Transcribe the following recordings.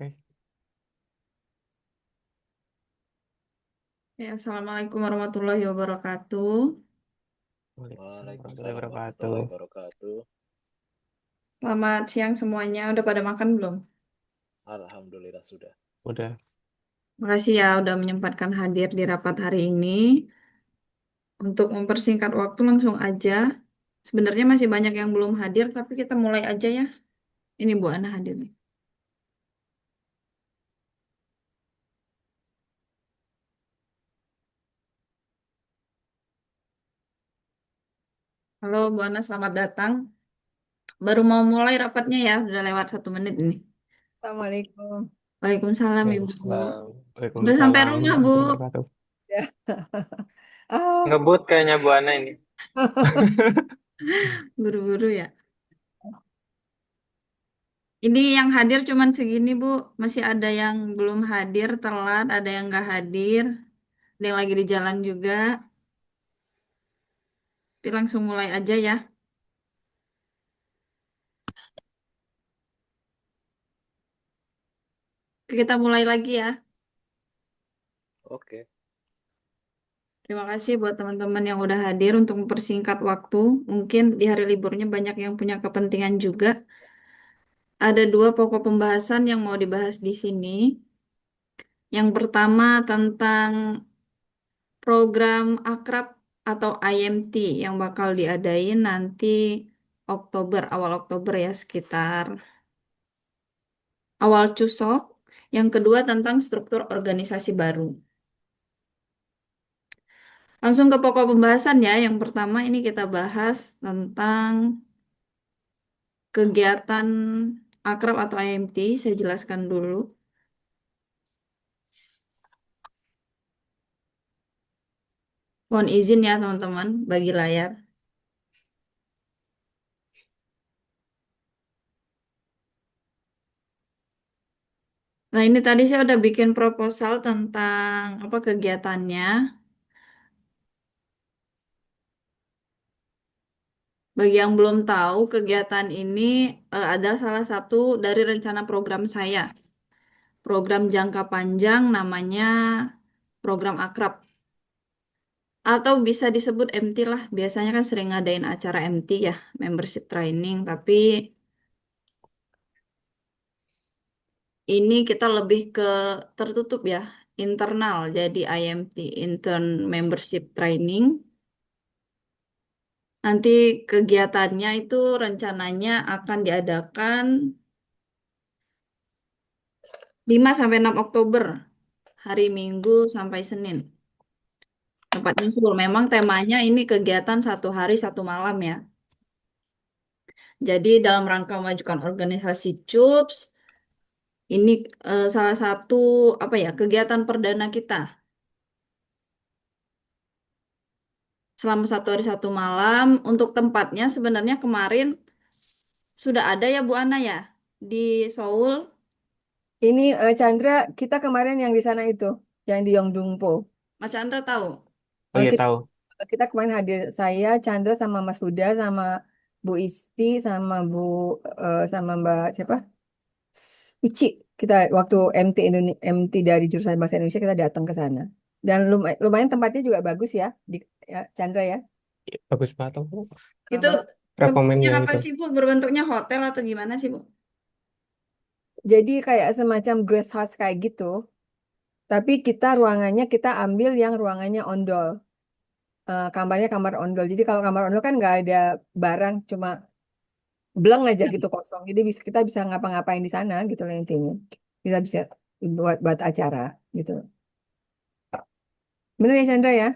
Oke. Ya, Assalamualaikum warahmatullahi wabarakatuh. Waalaikumsalam warahmatullahi Waalaikumsalam wabarakatuh. warahmatullahi wabarakatuh. Selamat siang semuanya. Udah pada makan belum? Alhamdulillah sudah. Udah. Makasih ya udah menyempatkan hadir di rapat hari ini. Untuk mempersingkat waktu langsung aja. Sebenarnya masih banyak yang belum hadir, tapi kita mulai aja ya. Ini Bu Ana hadir nih. Halo Bu Ana, selamat datang. Baru mau mulai rapatnya ya, udah lewat 1 menit ini. Assalamualaikum. Waalaikumsalam Ibu. Waalaikumsalam. Udah sampai Waalaikumsalam rumah Bu. warahmatullahi wabarakatuh. Ya. Ah, Ngebut kayaknya Bu Ana ini. Buru-buru ya. Ini yang hadir cuman segini Bu. Masih ada yang belum hadir, telat, ada yang nggak hadir. Ada yang lagi di jalan juga. Tapi langsung mulai aja ya. Oke, kita mulai lagi ya. Oke, Terima kasih buat teman-teman yang udah hadir untuk mempersingkat waktu. Mungkin di hari liburnya banyak yang punya kepentingan juga. Ada dua pokok pembahasan yang mau dibahas di sini. Yang pertama tentang program Akrab atau IMT yang bakal diadain nanti Oktober, awal Oktober ya, sekitar awal Cusok. Yang kedua tentang struktur organisasi baru. Langsung ke pokok pembahasan ya. Yang pertama ini kita bahas tentang kegiatan Akrab atau IMT. Saya jelaskan dulu. Mohon izin ya teman-teman bagi layar. Nah ini tadi saya udah bikin proposal tentang apa kegiatannya. Bagi yang belum tahu, kegiatan ini adalah salah satu dari rencana program saya. Program jangka panjang namanya program Akrab. Atau bisa disebut MT lah. Biasanya kan sering ngadain acara MT ya, membership training. Tapi ini kita lebih ke tertutup ya, internal. Jadi IMT, Intern Membership Training. Nanti kegiatannya itu rencananya akan diadakan 5 sampai 6 Oktober, hari Minggu sampai Senin. Tempatnya Seoul. Memang temanya ini kegiatan 1 hari 1 malam ya. Jadi dalam rangka memajukan organisasi CUPS, ini salah satu apa ya kegiatan perdana kita. Selama 1 hari 1 malam. Untuk tempatnya sebenarnya kemarin sudah ada ya Bu Ana ya di Seoul. ini Chandra, kita kemarin yang di sana itu, yang di Yongdungpo. Mas Chandra tahu? Oh iya Kita, tahu. kita kemarin hadir, saya, Chandra sama Mas Huda, sama Bu Isti, sama Mbak siapa? Uci. Kita waktu MT MT dari jurusan Bahasa Indonesia kita datang ke sana. Dan lumayan tempatnya juga bagus ya, di ya, Chandra ya. Iya, bagus banget aku. Itu tempatnya Rekomennya apa itu. sih Bu? Berbentuknya hotel atau gimana sih Bu? Jadi kayak semacam guest house kayak gitu. Tapi kita ruangannya kita ambil yang ruangannya ondol. Kamarnya kamar ondol. Jadi kalau kamar ondol kan nggak ada barang, cuma bleng aja gitu kosong. Jadi kita bisa ngapa-ngapain di sana gitu loh intinya. Kita bisa buat acara gitu. Bener ya Chandra ya?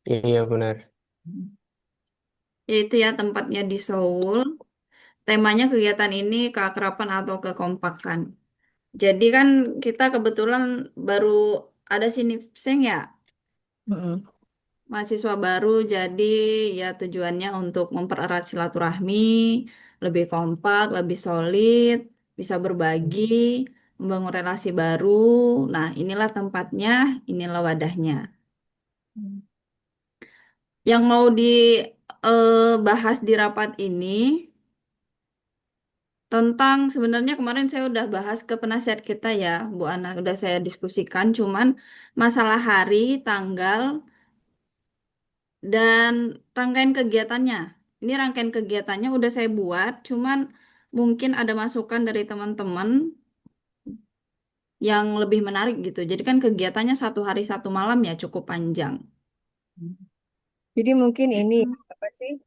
Iya benar. Yaitu ya tempatnya di Seoul. Temanya kegiatan ini keakraban atau kekompakan. Jadi kan kita kebetulan baru ada sini Pseng ya, Mm-mm. mahasiswa baru. Jadi ya tujuannya untuk mempererat silaturahmi, lebih kompak, lebih solid, bisa berbagi, membangun relasi baru. Nah, inilah tempatnya, inilah wadahnya. Yang mau dibahas di rapat ini Tentang sebenarnya kemarin saya udah bahas ke penasihat kita ya, Bu Ana, udah saya diskusikan, cuman masalah hari, tanggal, dan rangkaian kegiatannya. Ini rangkaian kegiatannya udah saya buat, cuman mungkin ada masukan dari teman-teman yang lebih menarik gitu. Jadi kan kegiatannya 1 hari 1 malam ya, cukup panjang. Jadi mungkin ini apa sih?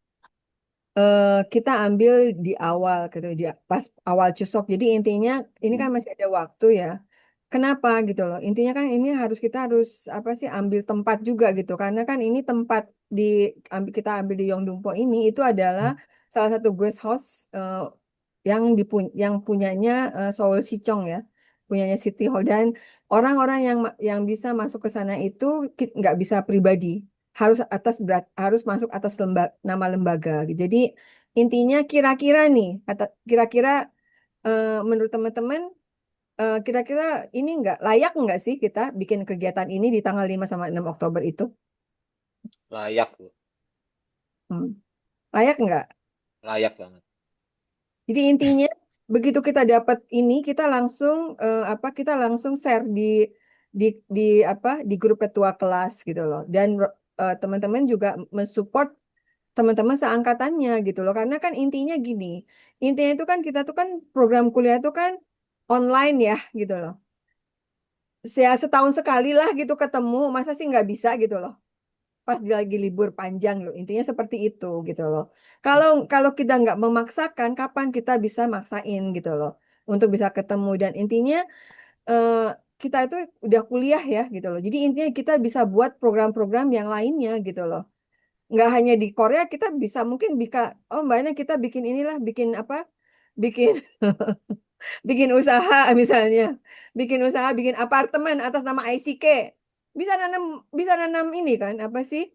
Kita ambil di awal gitu, di pas awal cusok. Jadi intinya ini kan masih ada waktu ya. Kenapa gitu loh? Intinya kan ini kita harus apa sih ambil tempat juga gitu. Karena kan ini tempat kita ambil di Yongdungpo ini itu adalah salah satu guest house yang punyanya Seoul Sichong ya, punyanya City Hall dan orang-orang yang bisa masuk ke sana itu nggak bisa pribadi, harus masuk atas nama lembaga. Jadi intinya kira-kira nih, kira-kira menurut teman-teman kira-kira ini layak nggak sih kita bikin kegiatan ini di tanggal 5 sama 6 Oktober itu? Layak Bu. Hmm. Layak nggak? Layak banget. Jadi intinya begitu kita dapat ini kita langsung share di di di grup ketua kelas gitu loh. Dan teman-teman juga mensupport teman-teman seangkatannya gitu loh. Karena kan intinya gini. Intinya itu kan kita tuh kan program kuliah itu kan online ya gitu loh. Setahun sekali lah gitu ketemu, masa sih nggak bisa gitu loh. Pas lagi libur panjang loh, intinya seperti itu gitu loh. Kalau kalau kita nggak memaksakan, kapan kita bisa maksain gitu loh, untuk bisa ketemu dan intinya eh, kita itu udah kuliah ya gitu loh. Jadi intinya kita bisa buat program-program yang lainnya gitu loh. Nggak hanya di Korea, kita bisa mungkin oh mbak Ena kita bikin inilah, bikin apa? Bikin bikin usaha misalnya, bikin apartemen atas nama ICK, bisa nanam ini kan apa sih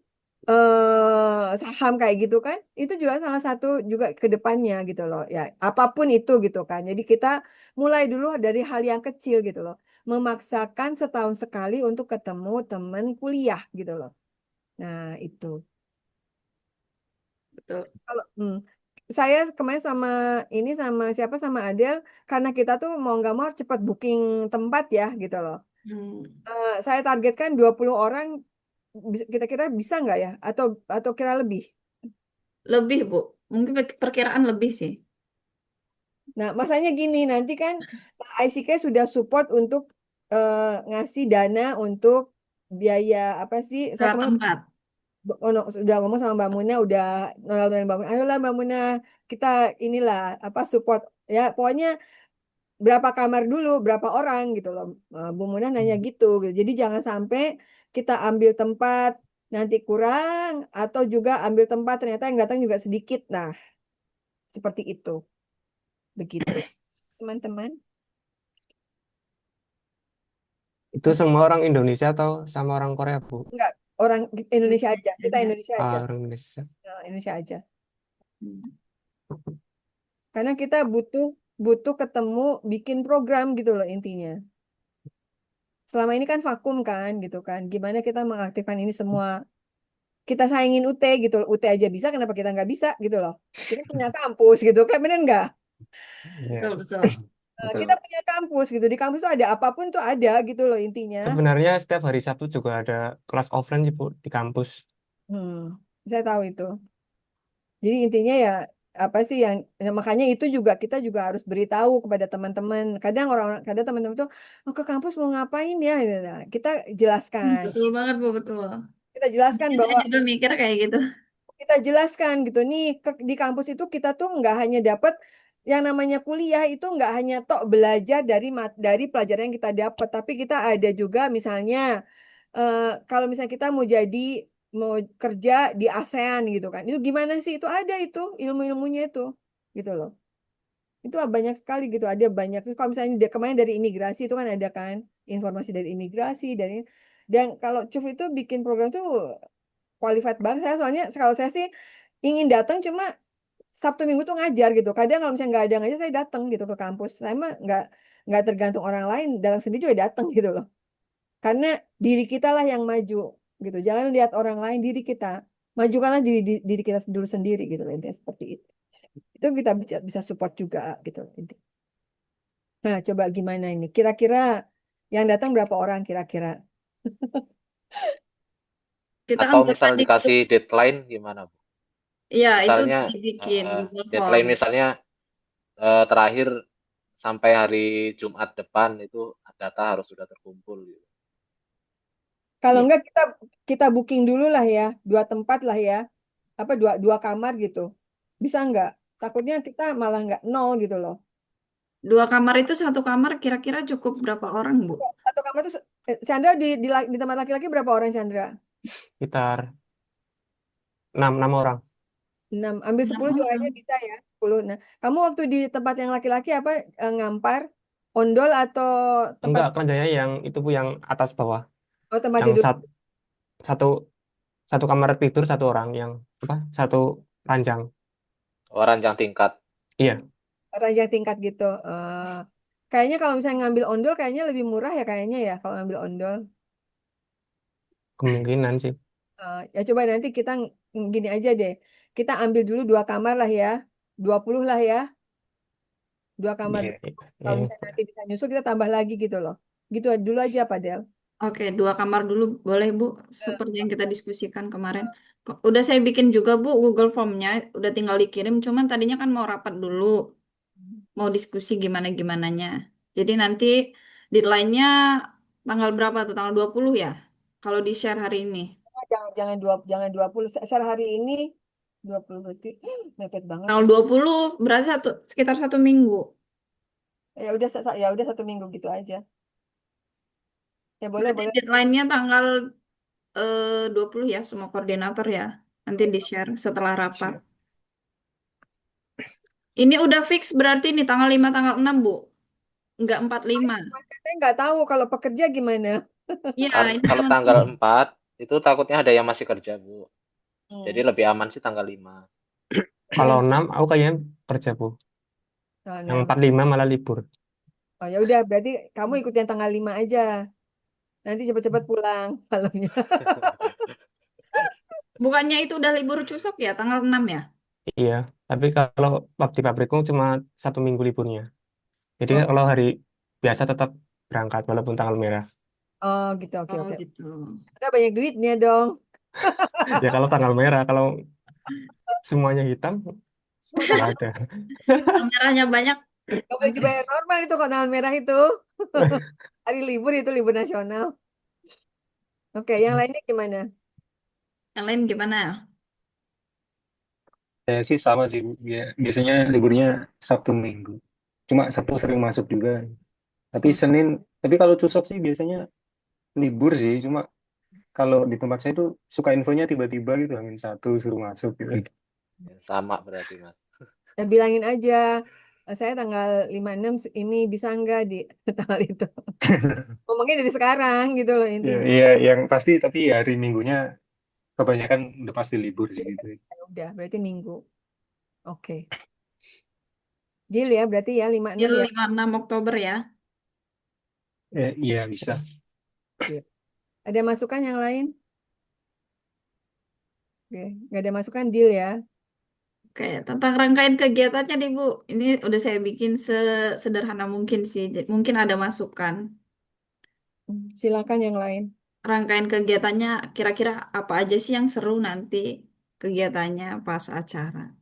saham kayak gitu kan, itu juga salah satu juga ke depannya gitu loh ya, apapun itu gitu kan. Jadi kita mulai dulu dari hal yang kecil gitu loh, memaksakan setahun sekali untuk ketemu teman kuliah gitu loh. Nah itu Betul. kalau saya kemarin sama siapa sama Adel, karena kita tuh mau nggak mau harus cepat booking tempat ya gitu loh. Hmm. Saya targetkan 20 orang, kira-kira bisa nggak ya? Atau kira lebih? Lebih, Bu. Mungkin perkiraan lebih sih. Nah, masanya gini, nanti kan ICK sudah support untuk ngasih dana untuk biaya apa sih? Saya Salah kemarin tempat. sudah ngomong sama Mbak Muna, udah nolak Mbak Muna. Ayolah Mbak Muna, kita inilah apa support ya. Pokoknya berapa kamar dulu, berapa orang gitu loh. Bu Muna nanya gitu. Jadi jangan sampai kita ambil tempat nanti kurang atau juga ambil tempat ternyata yang datang juga sedikit. Nah, seperti itu. Begitu. Teman-teman. Itu semua orang Indonesia atau sama orang Korea, Bu? Enggak, orang Indonesia aja. Kita Aja. Indonesia aja. Orang Indonesia. Nah, Indonesia aja. Hmm. Karena kita butuh butuh ketemu bikin program gitu loh intinya. Selama ini kan vakum kan gitu kan. Gimana kita mengaktifkan ini semua? Kita saingin UT gitu loh. UT aja bisa, kenapa kita nggak bisa gitu loh. Kita punya kampus gitu kan, bener nggak? Ya, Betul, betul. Kita betul. punya kampus gitu. Di kampus tuh ada apapun tuh ada gitu loh intinya. Sebenarnya setiap hari Sabtu juga ada kelas offline sih, Bu, di kampus. Hmm, saya tahu itu. Jadi intinya ya apa sih makanya itu juga kita juga harus beritahu kepada teman-teman. Kadang teman-teman tuh ke kampus mau ngapain ya? Gitu. Nah, jelaskan. Betul banget, Bu, betul. Kita jelaskan Mungkin saya bahwa juga mikir kayak gitu. kita jelaskan gitu nih di kampus itu kita tuh nggak hanya dapat yang namanya kuliah itu nggak hanya tok belajar dari pelajaran yang kita dapat, tapi kita ada juga misalnya eh, kalau misalnya kita mau kerja di ASEAN gitu kan, itu gimana sih, itu ada itu ilmu-ilmunya itu gitu loh. Itu banyak sekali gitu, ada banyak. Terus kalau misalnya kemarin dari imigrasi itu kan ada kan informasi dari imigrasi dan kalau CUF itu bikin program tuh qualified banget. Saya soalnya kalau saya sih ingin datang cuma Sabtu Minggu tuh ngajar gitu. Kadang kalau misalnya nggak ada ngajar saya datang gitu ke kampus. Saya mah nggak tergantung orang lain, datang sendiri juga datang gitu loh. Karena diri kita lah yang maju gitu. Jangan lihat orang lain, diri kita. Majukanlah diri kita dulu sendiri gitu loh. Intinya seperti itu. Itu kita bisa support juga gitu. Nah, coba gimana ini? Kira-kira yang datang berapa orang kira-kira? Kita kan Atau coba misal di grup, dikasih deadline gimana, Bu? ya itu Misalnya dibikin Google Form. deadline misalnya terakhir sampai hari Jumat depan itu data harus sudah terkumpul gitu. Kalau Ya, enggak kita kita booking dulu lah ya, dua tempat lah ya, apa dua dua kamar gitu. Bisa enggak? Takutnya kita malah enggak nol gitu loh. dua kamar itu satu kamar kira-kira cukup berapa orang, Bu? Satu kamar itu Chandra di tempat laki-laki berapa orang Chandra? Sekitar enam orang. 6. Ambil Enam 10 juga orang. kayaknya bisa ya. 10. Nah, kamu waktu di tempat yang laki-laki apa ngampar ondol atau tempat Enggak, keranjanya yang itu Bu yang atas bawah. oh tempat Yang tidur satu satu kamar tidur satu orang yang apa? Satu ranjang. Oh, ranjang tingkat. Iya, ranjang tingkat gitu. Kayaknya kalau misalnya ngambil ondol kayaknya lebih murah ya kayaknya ya kalau ngambil ondol. kemungkinan sih. Ya coba nanti kita gini aja deh. Kita ambil dulu dua kamar lah ya. 20 lah ya. Dua kamar. Iya, Kalau iya. misalnya nanti bisa nyusul kita tambah lagi gitu loh. Gitu dulu aja Pak Del. Oke, dua kamar dulu boleh, Bu. Seperti yang kita diskusikan kemarin. Udah saya bikin juga, Bu, Google Form-nya. Udah tinggal dikirim. Cuman tadinya kan mau rapat dulu. Mau diskusi gimana-gimananya. Jadi nanti deadline-nya tanggal berapa tuh? Tanggal 20 ya? Kalau di-share hari ini. Jangan 20. Secara hari ini 20 berarti mepet banget Tanggal ya. 20 berarti sekitar 1 minggu. Ya udah 1 minggu gitu aja. Ya boleh Berarti boleh. deadline-nya tanggal 20 ya, semua koordinator ya. Nanti di-share setelah rapat. Siap. Ini udah fix berarti nih tanggal 5 tanggal 6 Bu. Enggak 45. Saya nggak tahu kalau pekerja gimana. Iya, ini Kalau tanggal teman-teman. 4 itu takutnya ada yang masih kerja, Bu. Jadi Hmm. lebih aman sih tanggal 5. Kalau Ya, 6 aku kayaknya kerja Bu. Yang nah. 45 malah libur. Oh ya udah berarti kamu ikut yang tanggal 5 aja. Nanti cepet-cepet pulang malamnya. Bukannya itu udah libur Cusok ya, tanggal 6 ya? Iya, tapi kalau waktu di pabrikku cuma 1 minggu liburnya. Jadi Oh, kalau hari biasa tetap berangkat walaupun tanggal merah. oh gitu oke Oh oke. gitu. Ada banyak duitnya dong. Ya kalau tanggal merah, kalau semuanya hitam Oh, nggak tanggal ada. Yang merahnya banyak. nggak boleh dibayar normal itu kalau tanggal merah itu. Hari libur itu libur nasional. Oke, yang lainnya gimana? Yang lain gimana? Saya sih sama sih. Biasanya liburnya Sabtu Minggu. Cuma Sabtu sering masuk juga. Tapi Hmm. Senin, tapi kalau Cusok sih biasanya libur sih. Cuma kalau di tempat saya tuh suka infonya tiba-tiba gitu, Hamin 1 suruh masuk gitu. Sama berarti, Mas. Ya, bilangin aja. Saya tanggal 5-6 ini bisa nggak di tanggal itu. Ngomongnya dari sekarang gitu loh Ya, intinya. iya, yang pasti tapi hari Minggunya kebanyakan udah pasti libur sih gitu. Ya udah, berarti Minggu. Oke. Deal ya, berarti ya 5-6 Deal ya. 5-6 Oktober ya. Iya bisa. Deal. Ada masukan yang lain? Oke, nggak ada masukan deal ya. Oke, tentang rangkaian kegiatannya nih Bu. Ini udah saya bikin sesederhana mungkin sih. Mungkin ada masukan. Silakan yang lain. Rangkaian kegiatannya kira-kira apa aja sih yang seru nanti kegiatannya pas acara.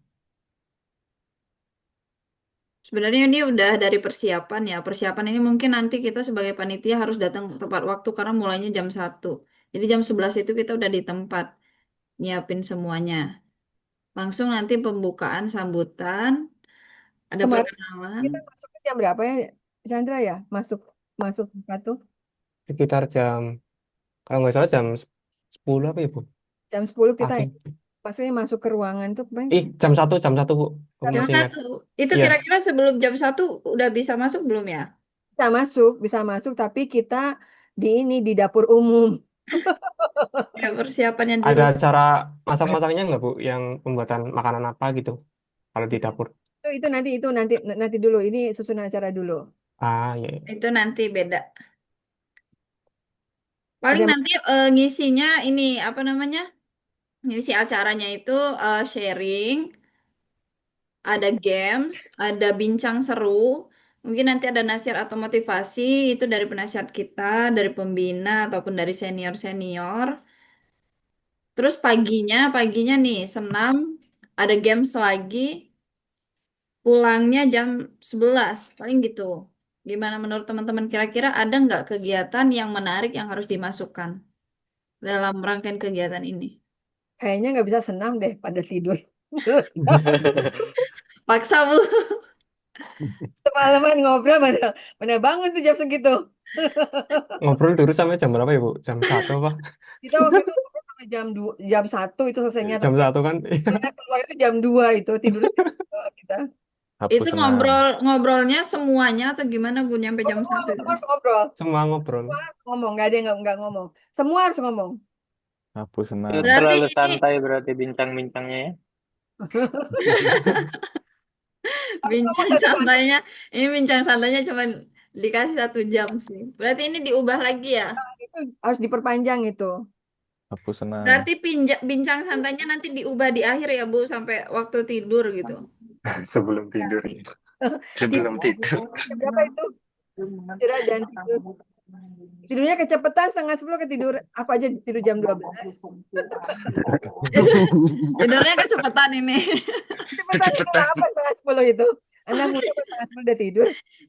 Sebenarnya ini udah dari persiapan ya. Persiapan ini mungkin nanti kita sebagai panitia harus datang tepat waktu karena mulainya jam 1. Jadi jam 11 itu kita udah di tempat nyiapin semuanya. Langsung nanti pembukaan sambutan, ada Kemarin perkenalan. kita masuknya jam berapa ya, Chandra ya? Masuk masuk satu Sekitar jam, kalau nggak salah jam 10 apa ya Bu? jam 10 kita Pasti. maksudnya masuk ke ruangan tuh kemarin Jam 1 Bu. Aku Jam masih ingat. 1. Itu Iya, kira-kira sebelum jam 1 udah bisa masuk belum ya? bisa masuk tapi kita di ini di dapur umum. Ya persiapannya dulu. ada cara masak-masaknya nggak Bu? Yang pembuatan makanan apa gitu? Kalau di dapur. Itu nanti dulu ini susunan acara dulu. Ah, iya, iya. Itu nanti beda. Paling Ada nanti ngisinya ini apa namanya? Ngisi acaranya itu sharing. ada games, ada bincang seru. Mungkin nanti ada nasihat atau motivasi itu dari penasihat kita, dari pembina ataupun dari senior-senior. Terus paginya nih senam, ada games lagi, pulangnya jam 11 paling gitu. Gimana menurut teman-teman kira-kira ada nggak kegiatan yang menarik yang harus dimasukkan dalam rangkaian kegiatan ini? Kayaknya nggak bisa senam deh pada tidur. Paksa Bu. Semalaman ngobrol mana mana bangun tuh jam segitu. Ngobrol dulu sampai jam berapa ya, Bu? Jam 1 apa? Kita waktu itu ngobrol sampai jam 1 itu selesainya, Jam tapi 1 kan? kita keluar itu jam 2 itu tidurnya jam 2 kita. Itu Hapus senam. ngobrolnya semuanya atau gimana Bu nyampe Oh, jam semua 1 itu? semua harus ngobrol. Semua ngobrol. Semua harus ngomong, nggak ada yang nggak ngomong. Semua harus ngomong. Hapus Itu senam. Berarti terlalu ini santai berarti bincang-bincangnya ya. Harus ngomong bincang satu satu. santainya, ini bincang santainya cuma dikasih 1 jam sih. Berarti ini diubah lagi ya? Itu harus diperpanjang itu. Hapus senam. Berarti bincang santainya nanti diubah di akhir ya Bu sampai waktu tidur gitu. Sebelum tidur. Tidur jam berapa itu? Istirahat dan tidur. Tidurnya kecepatan 9:30 ketidur. Aku aja tidur jam 12. Tidurnya kecepatan ini. Kecepatan itu apa 9:30 itu? Anak muda pas 9:30 udah tidur.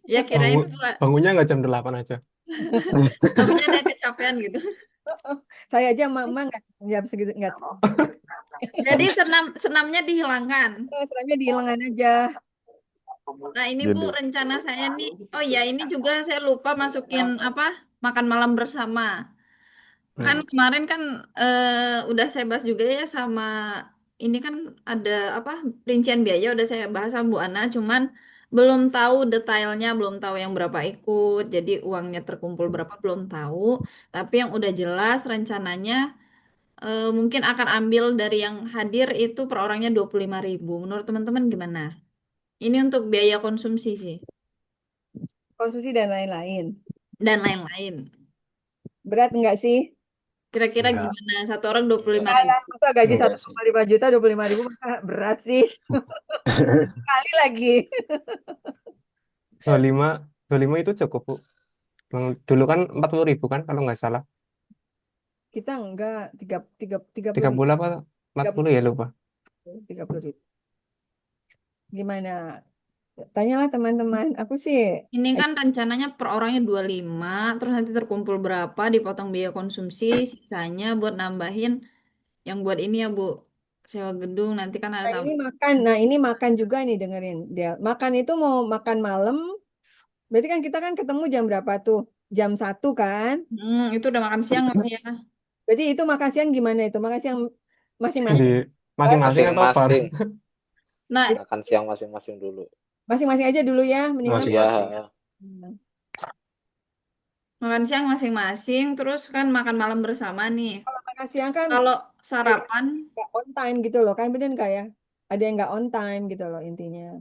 Ya kirain Bangun, Bu, bangunnya nggak jam 8 aja. tahunya ada kecapean gitu. Saya aja mama nggak jam segitu nggak. Jadi senamnya dihilangkan. Setelahnya dihilangin aja. Nah, ini Bu Jadi rencana saya nih. Oh ya, ini juga saya lupa masukin apa? Makan malam bersama. Kan kemarin kan udah saya bahas juga ya sama ini kan ada apa rincian biaya udah saya bahas sama Bu Ana, cuman belum tahu detailnya, belum tahu yang berapa ikut, jadi uangnya terkumpul berapa belum tahu. Tapi yang udah jelas rencananya mungkin akan ambil dari yang hadir itu per orangnya 25.000. Menurut teman-teman gimana? Ini untuk biaya konsumsi sih Konsumsi dan lain-lain. dan lain-lain. Berat enggak sih? Kira-kira Enggak, gimana? Satu orang 25.000. Masa gaji enggak sih. 1,5 juta 25.000 masa berat sih. Kali lagi. 25, 25 itu cukup, Bu. Dulu kan 40.000 kan kalau nggak salah. Kita enggak 30 ribu. 30 apa 40 ya, lupa. 30 ribu. Gimana? Tanyalah teman-teman. Aku sih Ini kan rencananya per orangnya 25, terus nanti terkumpul berapa, dipotong biaya konsumsi, sisanya buat nambahin yang buat ini ya Bu, sewa gedung, nanti kan ada nah ini tambah. makan. Nah, ini makan juga nih dengerin Del. Makan itu mau makan malam. Berarti kan kita kan ketemu jam berapa tuh? Jam 1 kan? Itu udah makan siang lah ya. Berarti itu makan siang gimana itu? Makan siang Di masing-masing. masing-masing atau apa? Masing-masing. Nah, Jadi Makan siang masing-masing dulu. masing-masing aja dulu ya, minimal. Iya. Masing-masing. Hmm. makan siang masing-masing, terus kan makan malam bersama nih. Makan siang kan Kalau kayak sarapan, nggak on time gitu loh kan, bener nggak ya? Ada yang nggak on time gitu loh intinya.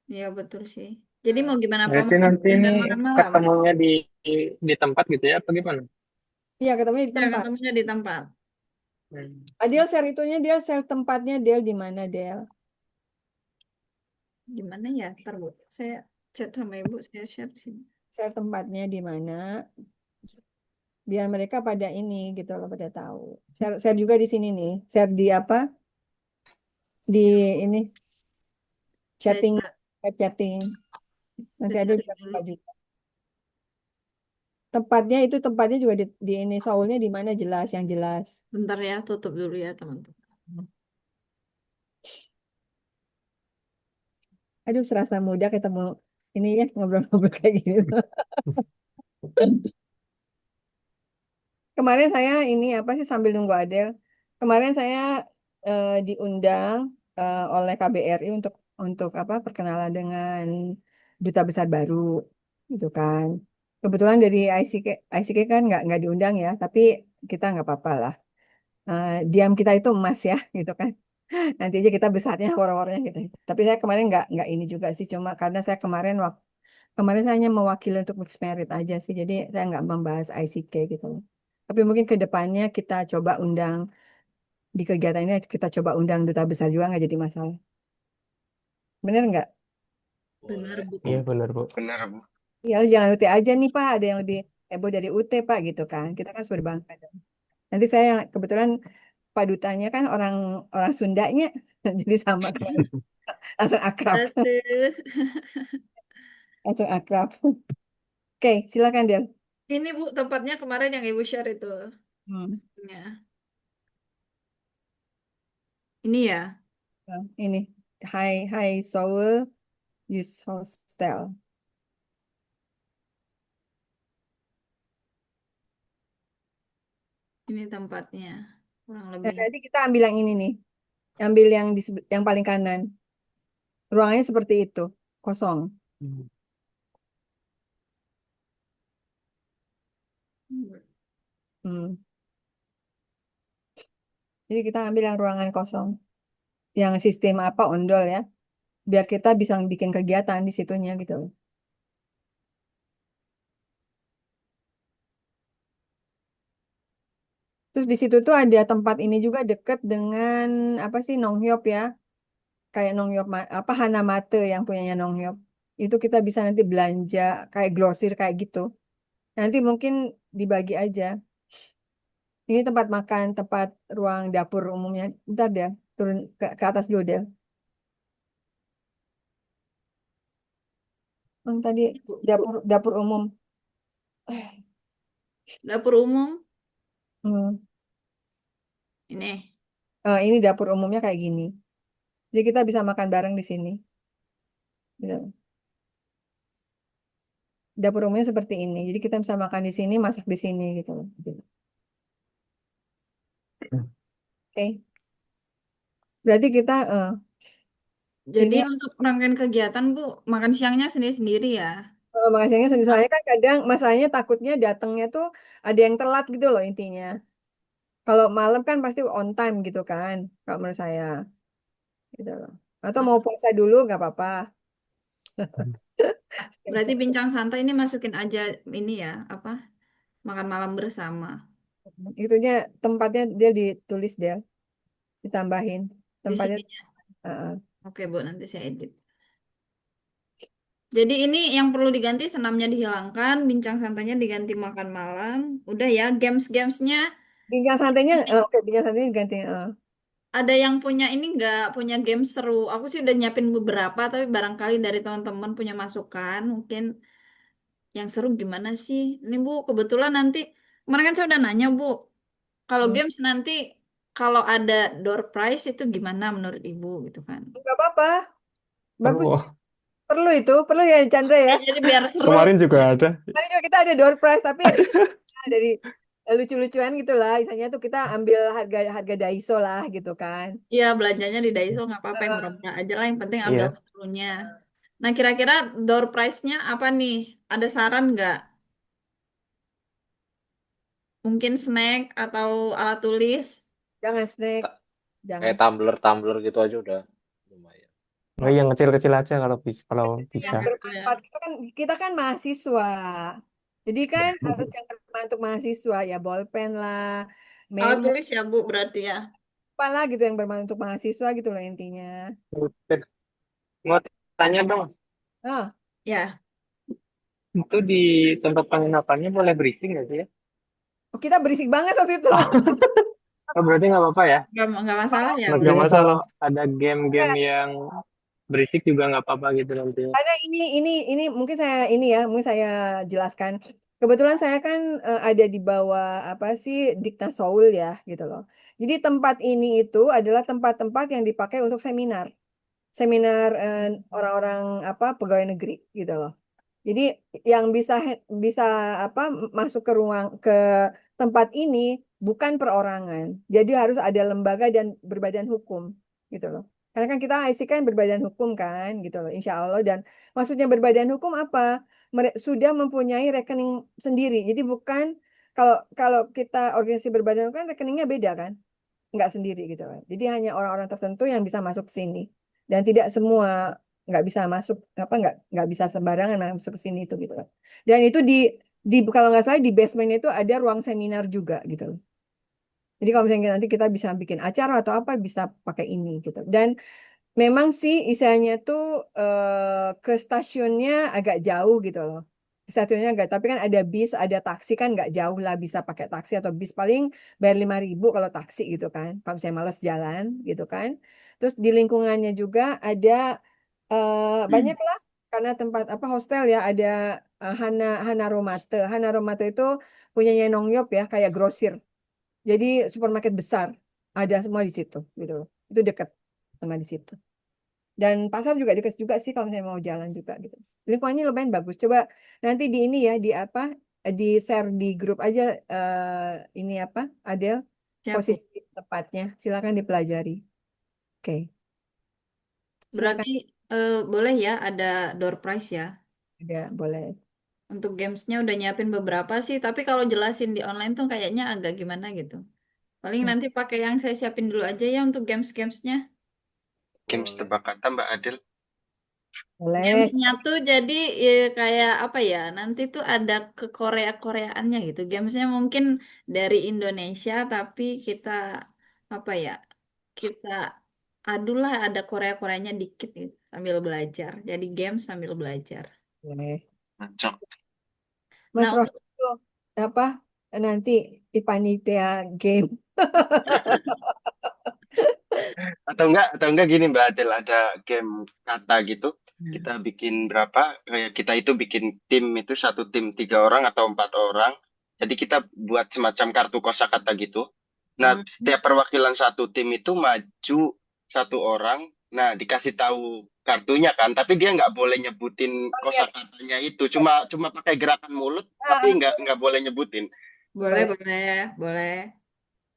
ya betul sih. Jadi mau gimana Pak? Berarti Makan nanti siang ini dan makan malam? ketemunya di tempat gitu ya, apa gimana? Iya ketemunya di Ya, tempat. ketemunya di tempat. Adil share itunya, dia share tempatnya Del di mana Del? Gimana ya? Ntar Bu, saya chat sama Ibu, saya share di sini. Share tempatnya di mana? Biar mereka pada ini gitu loh, pada tahu. Share juga di sini nih. Share di apa? Di ini Saya chatting, chat, chatting. Nanti saya ada chat bisa dulu. buka juga. Tempatnya juga di ini Soulnya di mana jelas, yang jelas. Bentar ya, tutup dulu ya teman-teman. Aduh, serasa muda ketemu ini ya ngobrol-ngobrol kayak gini. Kemarin saya ini apa sih sambil nunggu Adel. Kemarin saya diundang oleh KBRI untuk apa perkenalan dengan duta besar baru gitu kan. Kebetulan dari ICK kan nggak diundang ya, tapi kita nggak apa-apa lah. Diam kita itu emas ya gitu kan. Nanti aja kita besarnya war-warnya gitu. Tapi saya kemarin nggak ini juga sih, cuma karena saya kemarin saya hanya mewakili untuk mixed merit aja sih. Jadi saya nggak membahas ICK gitu. Tapi mungkin ke depannya kita coba undang di kegiatan ini kita coba undang duta besar juga nggak jadi masalah. Bener nggak? Benar, Boleh. Bu. Iya benar Bu. Benar, Bu. Ya jangan UT aja nih Pak, ada yang lebih heboh dari UT Pak gitu kan. Kita kan berbangga. Nanti saya kebetulan Pak Dutanya kan orang orang Sundanya, jadi sama kan, langsung akrab, Aduh. langsung akrab. Oke, silakan Del. Ini Bu, tempatnya kemarin yang Ibu share itu. Hmm. Ya. Ini ya. Nah, ini Hai Seoul Youth Hostel. Ini tempatnya. Kurang Nah, lebih. jadi kita ambil yang ini nih, ambil yang yang paling kanan. Ruangannya seperti itu, kosong. Hmm. Hmm. Jadi kita ambil yang ruangan kosong, yang sistem apa ondol ya, biar kita bisa bikin kegiatan di situnya gitu. Terus di situ tuh ada tempat ini juga deket dengan apa sih Nonghyop ya, kayak Nonghyop apa Hanamate yang punyanya Nonghyop. Itu kita bisa nanti belanja kayak grosir kayak gitu. Nanti mungkin dibagi aja. Ini tempat makan, tempat ruang dapur umumnya. Bentar deh, turun ke atas dulu deh. Tadi dapur dapur umum. Dapur umum. Hmm. Ini. Ini dapur umumnya kayak gini. Jadi kita bisa makan bareng di sini. Gitu. Dapur umumnya seperti ini. Jadi kita bisa makan di sini, masak di sini gitu. Oke. Berarti kita Jadi ini untuk rangkaian kegiatan, Bu, makan siangnya sendiri-sendiri ya. makan siangnya sendiri. Soalnya kan kadang masalahnya takutnya datangnya tuh ada yang telat gitu loh intinya. Kalau malam kan pasti on time gitu kan. Kalau menurut saya. Gitu loh. Atau mau puasa dulu nggak apa-apa. Berarti bincang santai ini masukin aja ini ya, apa? Makan malam bersama. Itunya tempatnya dia ditulis dia, ditambahin Di tempatnya. sini. uh, Oke, Bu, nanti saya edit. Jadi ini yang perlu diganti senamnya dihilangkan, bincang santainya diganti makan malam. Udah ya, games-gamesnya. Bincang santainya, oke, bincang santainya diganti. Ada yang punya ini nggak punya game seru? Aku sih udah nyiapin beberapa, tapi barangkali dari teman-teman punya masukan, mungkin yang seru gimana sih? Ini Bu, kebetulan nanti kemarin kan saya udah nanya Bu, kalau Hmm. games nanti kalau ada door prize itu gimana menurut Ibu gitu kan? Nggak apa-apa, bagus. Oh, Perlu ya Chandra ya. Jadi biar seru. kemarin juga ada. Tadi juga kita ada door prize, tapi dari lucu-lucuan gitu lah. Misalnya tuh kita ambil harga harga Daiso lah gitu kan. Iya, belanjanya di Daiso nggak apa-apa yang Eh, murah aja lah. Yang penting ambil Iya. serunya. Nah, kira-kira door prize-nya apa nih? Ada saran nggak? Mungkin snack atau alat tulis? jangan snack, Ta- jangan. Kayak tumbler-tumbler gitu aja udah lumayan. Nggak yang kecil-kecil aja kalau bisa. Kalau Yang bisa. Ya. bermanfaat kita kan mahasiswa. Jadi kan harus yang bermanfaat untuk mahasiswa ya bolpen lah, Alat memo tulis ya, Bu, berarti ya. apa lah gitu yang bermanfaat untuk mahasiswa gitu loh intinya. Buset. Mau tanya dong, Ah, Ya, itu di tempat penginapannya boleh berisik nggak sih ya? kita berisik banget waktu itu. Oh, berarti nggak apa-apa ya? nggak masalah ya, Bu. Nggak Maksudnya masalah. kalau ada game-game yang berisik juga nggak apa-apa gitu nanti. Karena ini mungkin saya jelaskan. Kebetulan saya kan ada di bawah apa sih Dikta Seoul ya gitu loh. Jadi tempat ini itu adalah tempat-tempat yang dipakai untuk seminar, seminar orang-orang apa pegawai negeri gitu loh. Jadi yang bisa apa masuk ke ruang ke tempat ini bukan perorangan. Jadi harus ada lembaga dan berbadan hukum gitu loh. Karena kan kita IC kan berbadan hukum kan gitu loh, insya Allah. Dan maksudnya berbadan hukum apa? Sudah mempunyai rekening sendiri. Jadi bukan kalau kalau kita organisasi berbadan hukum kan rekeningnya beda kan, nggak sendiri gitu kan. Jadi hanya orang-orang tertentu yang bisa masuk ke sini dan tidak semua nggak bisa masuk apa nggak bisa sembarangan masuk ke sini itu gitu kan. Dan itu di kalau nggak salah di basement itu ada ruang seminar juga gitu loh. Jadi kalau misalnya nanti kita bisa bikin acara atau apa bisa pakai ini gitu. Dan memang sih isanya tuh ke stasiunnya agak jauh gitu loh. Stasiunnya agak, tapi kan ada bis, ada taksi kan nggak jauh lah bisa pakai taksi atau bis paling bayar 5.000 kalau taksi gitu kan. Kalau saya malas jalan gitu kan. Terus di lingkungannya juga ada banyak lah karena tempat apa hostel ya ada Hana Hanaromate. Hanaromate itu punyanya Nongyop ya kayak grosir. Jadi supermarket besar ada semua di situ gitu loh. Itu dekat sama di situ. Dan pasar juga dekat juga sih kalau saya mau jalan juga gitu. Lingkungannya lumayan bagus. Coba nanti di ini ya di apa di share di grup aja ini apa Adel Siap, Bu. posisi tepatnya. Silakan dipelajari. Oke, silakan Berarti boleh ya ada door prize ya. ada boleh. Untuk gamesnya udah nyiapin beberapa sih, tapi kalau jelasin di online tuh kayaknya agak gimana gitu. Paling Hmm, nanti pakai yang saya siapin dulu aja ya untuk games-gamesnya. Games tebak kata Mbak Adel. boleh. Gamesnya tuh jadi kayak apa ya? Nanti tuh ada ke Korea-Koreaannya gitu. Gamesnya mungkin dari Indonesia, tapi kita apa ya? Kita adulah ada Korea-Koreanya dikit gitu, sambil belajar. Jadi game sambil belajar. Boleh. Cocok. Mas Nah, Roh itu apa nanti di panitia game. Atau enggak gini Mbak Adel, ada game kata gitu. Kita bikin berapa? Kayak kita itu bikin tim itu satu tim 3 orang atau 4 orang. Jadi kita buat semacam kartu kosakata gitu. Nah, hmm. setiap perwakilan satu tim itu maju satu orang. Nah, dikasih tahu kartunya kan, tapi dia nggak boleh nyebutin Oh iya, kosakatanya itu. Cuma cuma pakai gerakan mulut, ah, tapi nggak boleh nyebutin. Boleh, boleh. boleh, boleh,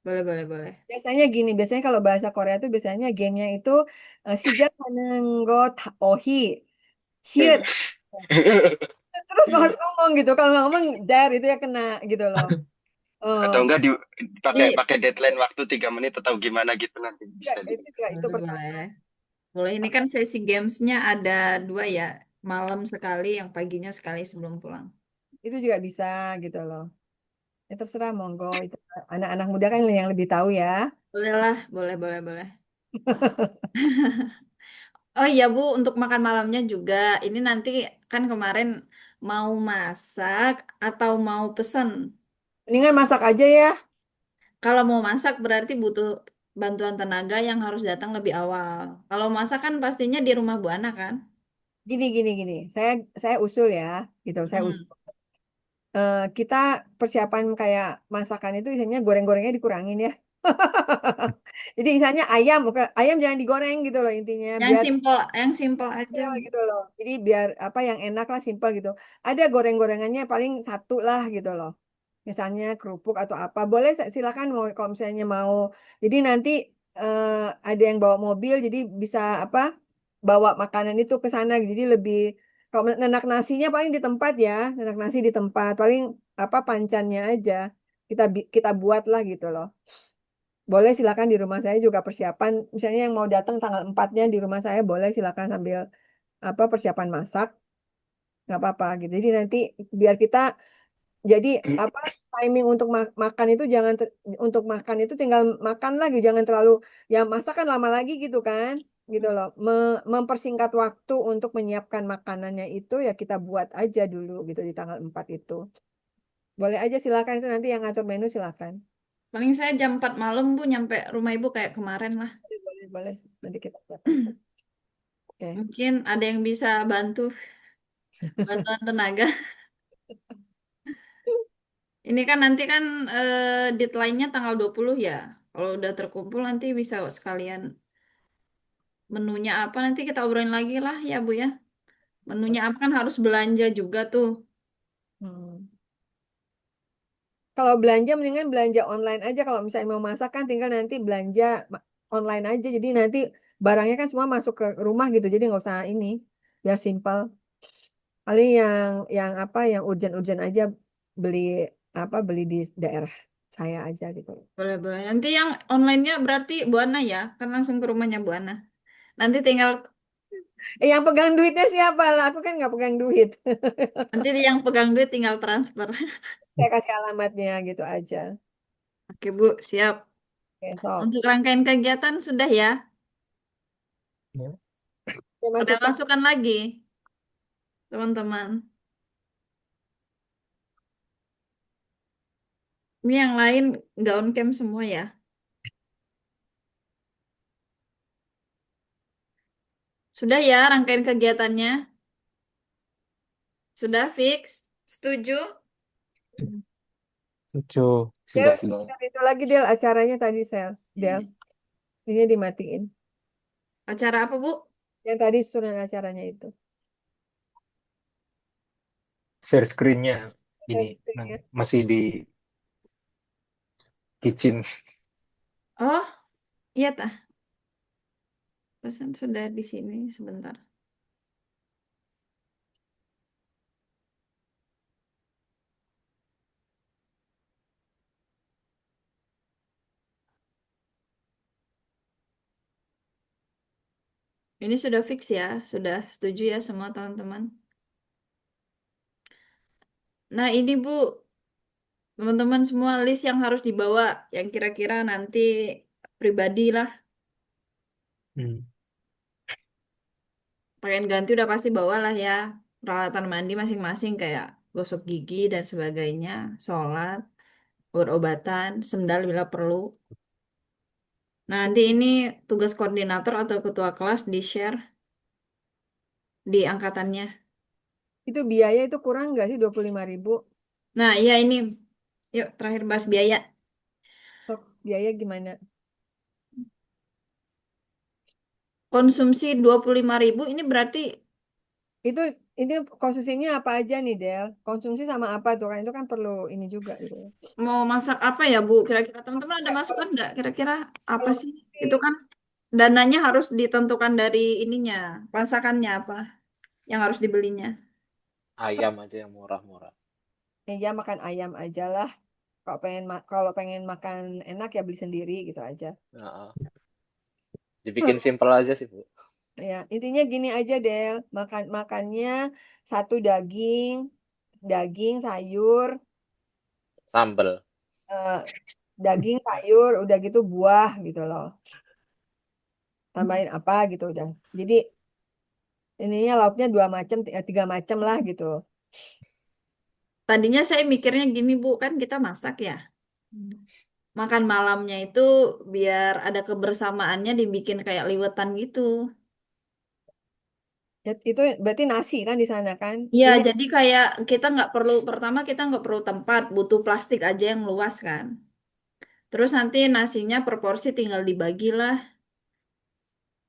boleh, boleh, boleh. Biasanya gini, biasanya kalau bahasa Korea tuh biasanya gamenya itu 시작하는 것 ohi, ciut. Terus nggak harus ngomong gitu. Kalau nggak ngomong dar itu ya kena gitu loh. Oh, Atau enggak pakai Ini pakai deadline waktu 3 menit atau gimana gitu nanti ya, bisa di. itu juga itu boleh, pertama. boleh. Boleh, ini kan sesi gamesnya ada dua ya. Malam sekali, yang paginya sekali sebelum pulang. Itu juga bisa gitu loh. Ya terserah monggo itu anak-anak muda kan yang lebih tahu ya. Boleh lah, boleh, boleh, boleh. Oh iya Bu, untuk makan malamnya juga. Ini nanti kan kemarin mau masak atau mau pesan. Mendingan masak aja ya. Kalau mau masak berarti butuh bantuan tenaga yang harus datang lebih awal. Kalau masak kan pastinya di rumah Bu Ana kan? Gini gini gini. Saya usul ya, gitu. Saya usul. Hmm. Kita persiapan kayak masakan itu isinya goreng-gorengnya dikurangin ya. Jadi misalnya ayam, bukan ayam jangan digoreng gitu loh intinya, biar Yang simple aja. simpel gitu loh. Jadi biar apa yang enak lah simpel gitu. Ada goreng-gorengannya paling satu lah gitu loh. Misalnya kerupuk atau apa, boleh silakan mau kalau misalnya mau. Jadi nanti ada yang bawa mobil, jadi bisa apa bawa makanan itu ke sana. Jadi lebih kalau nenak nasinya paling di tempat ya, nenak nasi di tempat, paling apa pancannya aja kita buat lah gitu loh. Boleh silakan di rumah saya juga persiapan. Misalnya yang mau datang tanggal 4-nya di rumah saya boleh silakan sambil apa persiapan masak, nggak apa-apa gitu. Jadi nanti biar kita jadi apa timing untuk makan itu jangan untuk makan itu tinggal makan lagi jangan terlalu ya masak kan lama lagi gitu kan gitu loh. Mempersingkat waktu untuk menyiapkan makanannya itu ya kita buat aja dulu gitu di tanggal 4 itu. Boleh aja silakan itu nanti yang ngatur menu silakan. Paling saya jam 4 malam Bu nyampe rumah Ibu kayak kemarin lah. Boleh, boleh, boleh. Nanti kita buat aja. Oke. Mungkin ada yang bisa bantu bantuan tenaga. Ini kan nanti kan deadline-nya tanggal 20 ya. Kalau udah terkumpul nanti bisa sekalian menunya apa nanti kita obrolin lagi lah ya Bu ya. Menunya apa kan harus belanja juga tuh. Hmm. Kalau belanja mendingan belanja online aja. Kalau misalnya mau masak kan tinggal nanti belanja online aja. Jadi nanti barangnya kan semua masuk ke rumah gitu. Jadi nggak usah ini, biar simpel. Paling yang apa yang urgent-urgent aja beli beli di daerah saya aja gitu. Boleh, boleh. Nanti yang online-nya berarti Bu Ana ya. Kan langsung ke rumahnya Bu Ana. Nanti tinggal Yang pegang duitnya siapa lah? Aku kan nggak pegang duit. yang pegang duit tinggal transfer. Saya kasih alamatnya gitu aja. Oke Bu, siap. Oke, sok. Untuk rangkaian kegiatan sudah ya. Ya. Saya Ada masukkan. masukan lagi, teman-teman. Ini yang lain nggak on cam semua ya. Sudah ya rangkaian kegiatannya? Sudah fix? Setuju? Lucu. Del, Sudah. itu lagi Del acaranya tadi Del, ini dimatiin. Acara apa, Bu? Yang tadi susunan acaranya itu. Share screen-nya ini Ya. masih di kitchen. Oh, iya tah. Pesan sudah di sini sebentar. Ini sudah fix ya, sudah setuju ya semua teman-teman. Nah ini Bu, teman-teman semua list yang harus dibawa, yang kira-kira nanti pribadi lah. Hmm. Pakaian ganti udah pasti bawa lah ya. Peralatan mandi masing-masing kayak gosok gigi dan sebagainya, sholat, obat-obatan, sendal bila perlu. Nah nanti ini tugas koordinator atau ketua kelas di-share di angkatannya. Itu biaya itu kurang nggak sih 25.000? Nah iya ini, yuk terakhir bahas biaya. Sok, biaya gimana? Konsumsi 25.000 ini berarti Itu ini konsumsinya apa aja nih Del? Konsumsi sama apa tuh kan itu kan perlu ini juga gitu. mau masak apa ya Bu? Kira-kira teman-teman ada masukan nggak? Kira-kira apa Kalau sih? Itu kan dananya harus ditentukan dari ininya, masakannya apa yang harus dibelinya. Ayam aja yang murah-murah. ya makan ayam aja lah. Kalau pengen makan enak ya beli sendiri gitu aja. Heeh. Dibikin simpel aja sih, Bu. Ya, intinya gini aja Del, makannya satu daging, sayur, Sambel. eh, daging, sayur, udah gitu buah gitu loh. Tambahin apa gitu udah. Jadi ininya lauknya 2 macam, 3 macam lah gitu. Tadinya saya mikirnya gini Bu, kan kita masak ya. Makan malamnya itu biar ada kebersamaannya dibikin kayak liwetan gitu. Ya, itu berarti nasi kan di sana kan? Iya, Ini jadi kayak kita nggak perlu, pertama kita nggak perlu tempat, butuh plastik aja yang luas kan. Terus nanti nasinya per porsi tinggal dibagilah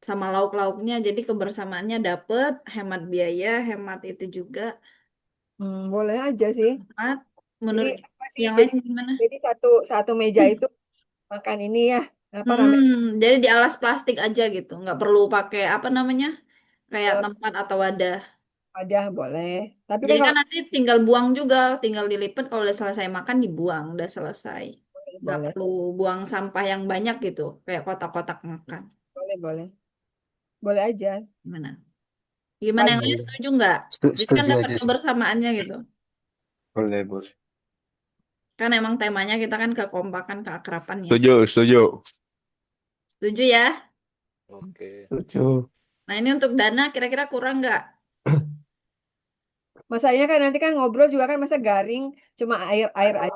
sama lauk-lauknya, jadi kebersamaannya dapet, hemat biaya, hemat itu juga. boleh aja sih. Hemat. Jadi Menurut apa sih? yang Jadi lain gimana? jadi satu satu meja itu makan ini ya apa namanya? Jadi di alas plastik aja gitu, nggak perlu pakai apa namanya, kayak eh, tempat atau wadah. Wadah boleh. Tapi kan Jadi kan kalau nanti tinggal buang juga, tinggal dilipet kalau udah selesai makan dibuang, udah selesai. Nggak boleh, perlu buang sampah yang banyak gitu, kayak kotak-kotak makan. boleh, boleh, boleh aja. Gimana? Gimana yang Pagi lain Boleh. setuju nggak? Jadi kan Setuju dapat aja sih. kebersamaannya gitu. Boleh, boleh. Kan emang temanya kita kan kekompakan, keakraban ya. Setuju, setuju. Setuju ya? Oke. Lucu. Nah ini untuk dana kira-kira kurang nggak? masanya kan nanti kan ngobrol juga kan masa garing cuma air aja.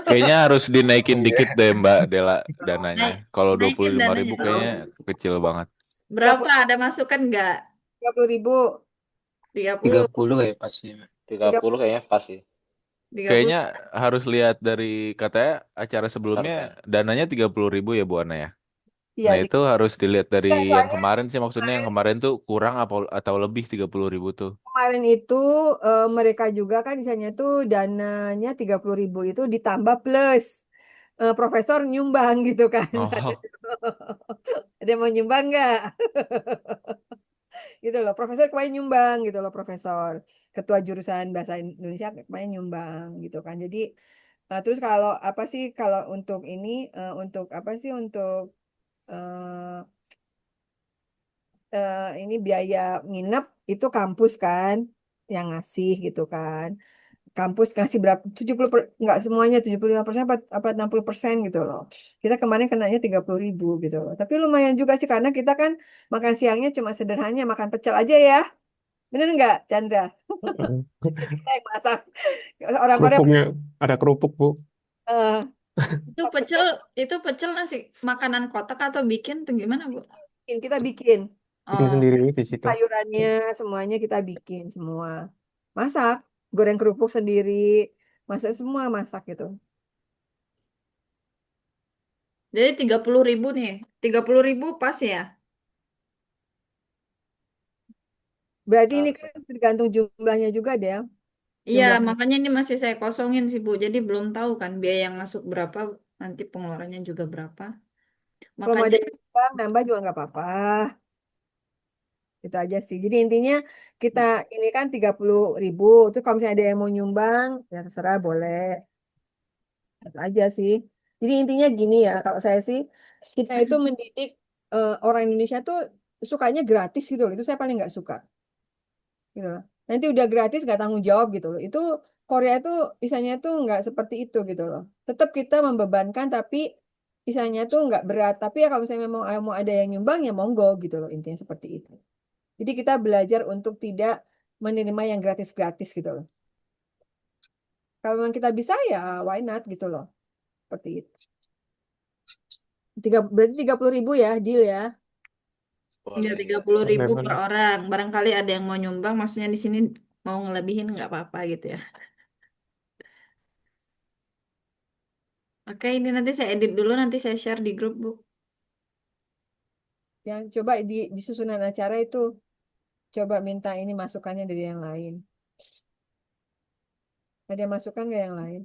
Kayaknya harus dinaikin dikit deh Mbak Dela dananya. Naik, Kalau dua puluh naikin lima dananya. ribu kayaknya kecil banget. Berapa? Ada masukan nggak? 30.000, 30, 30 kayak pasti. 30 kayaknya pas sih. 30. Kayaknya harus lihat dari katanya acara sebelumnya Peserta. dananya 30.000 ya Bu Ana ya. iya Nah itu harus dilihat dari enggak, yang soalnya kemarin sih, maksudnya yang kemarin kemarin tuh kurang apa atau lebih 30.000 tuh. kemarin itu mereka juga kan misalnya tuh dananya 30.000 itu ditambah plus profesor nyumbang gitu kan. Oh, Ada yang mau nyumbang nggak? Gitu loh, profesor kemarin nyumbang gitu loh, profesor ketua jurusan bahasa Indonesia kemarin nyumbang gitu kan. Jadi terus kalau apa sih kalau untuk ini untuk apa sih untuk eh, ini biaya nginep itu kampus kan yang ngasih gitu kan. kampus ngasih berapa 70 nggak semuanya 75% apa 60% gitu loh. Kita kemarin kenanya 30.000 gitu loh. Tapi lumayan juga sih karena kita kan makan siangnya cuma sederhana makan pecel aja ya. Bener nggak, Chandra? Kita yang masak. Orang Korea Kerupuknya ada kerupuk, Bu. eh, Itu pecel, itu pecel nasi makanan kotak atau bikin tuh gimana, Bu? kita bikin Bikin Oh, sendiri di situ. sayurannya semuanya kita bikin semua. Masak, goreng kerupuk sendiri, masak semua masak gitu. jadi 30.000 nih. 30.000 pas ya? Berarti ini Nah, kan tergantung jumlahnya juga, Del. Iya, Jumlahnya. makanya ini masih saya kosongin sih, Bu. Jadi belum tahu kan biaya yang masuk berapa, nanti pengeluarannya juga berapa. Kalau mau Makanya ada yang nambah juga nggak apa-apa. Itu aja sih. Jadi intinya kita ini kan 30.000. Terus kalau misalnya ada yang mau nyumbang, ya terserah boleh. Itu aja sih. Jadi intinya gini ya, kalau saya sih, kita itu mendidik orang Indonesia tuh sukanya gratis gitu loh. Itu saya paling nggak suka. Gitu loh. Nanti udah gratis nggak tanggung jawab gitu loh. Itu Korea itu misalnya tuh nggak seperti itu gitu loh. Tetap kita membebankan tapi misalnya tuh nggak berat. Tapi ya kalau misalnya memang mau ada yang nyumbang ya monggo gitu loh. Intinya seperti itu. Jadi kita belajar untuk tidak menerima yang gratis-gratis gitu loh. Kalau memang kita bisa ya why not gitu loh. Seperti itu. Berarti 30.000 ya, deal ya. ya boleh tiga ya. puluh Boleh, ribu per boleh. orang. Barangkali ada yang mau nyumbang, maksudnya di sini mau ngelebihin nggak apa-apa gitu ya. Oke, ini nanti saya edit dulu, nanti saya share di grup, Bu. Yang coba di susunan acara itu coba minta ini masukannya dari yang lain. Ada masukan nggak yang lain?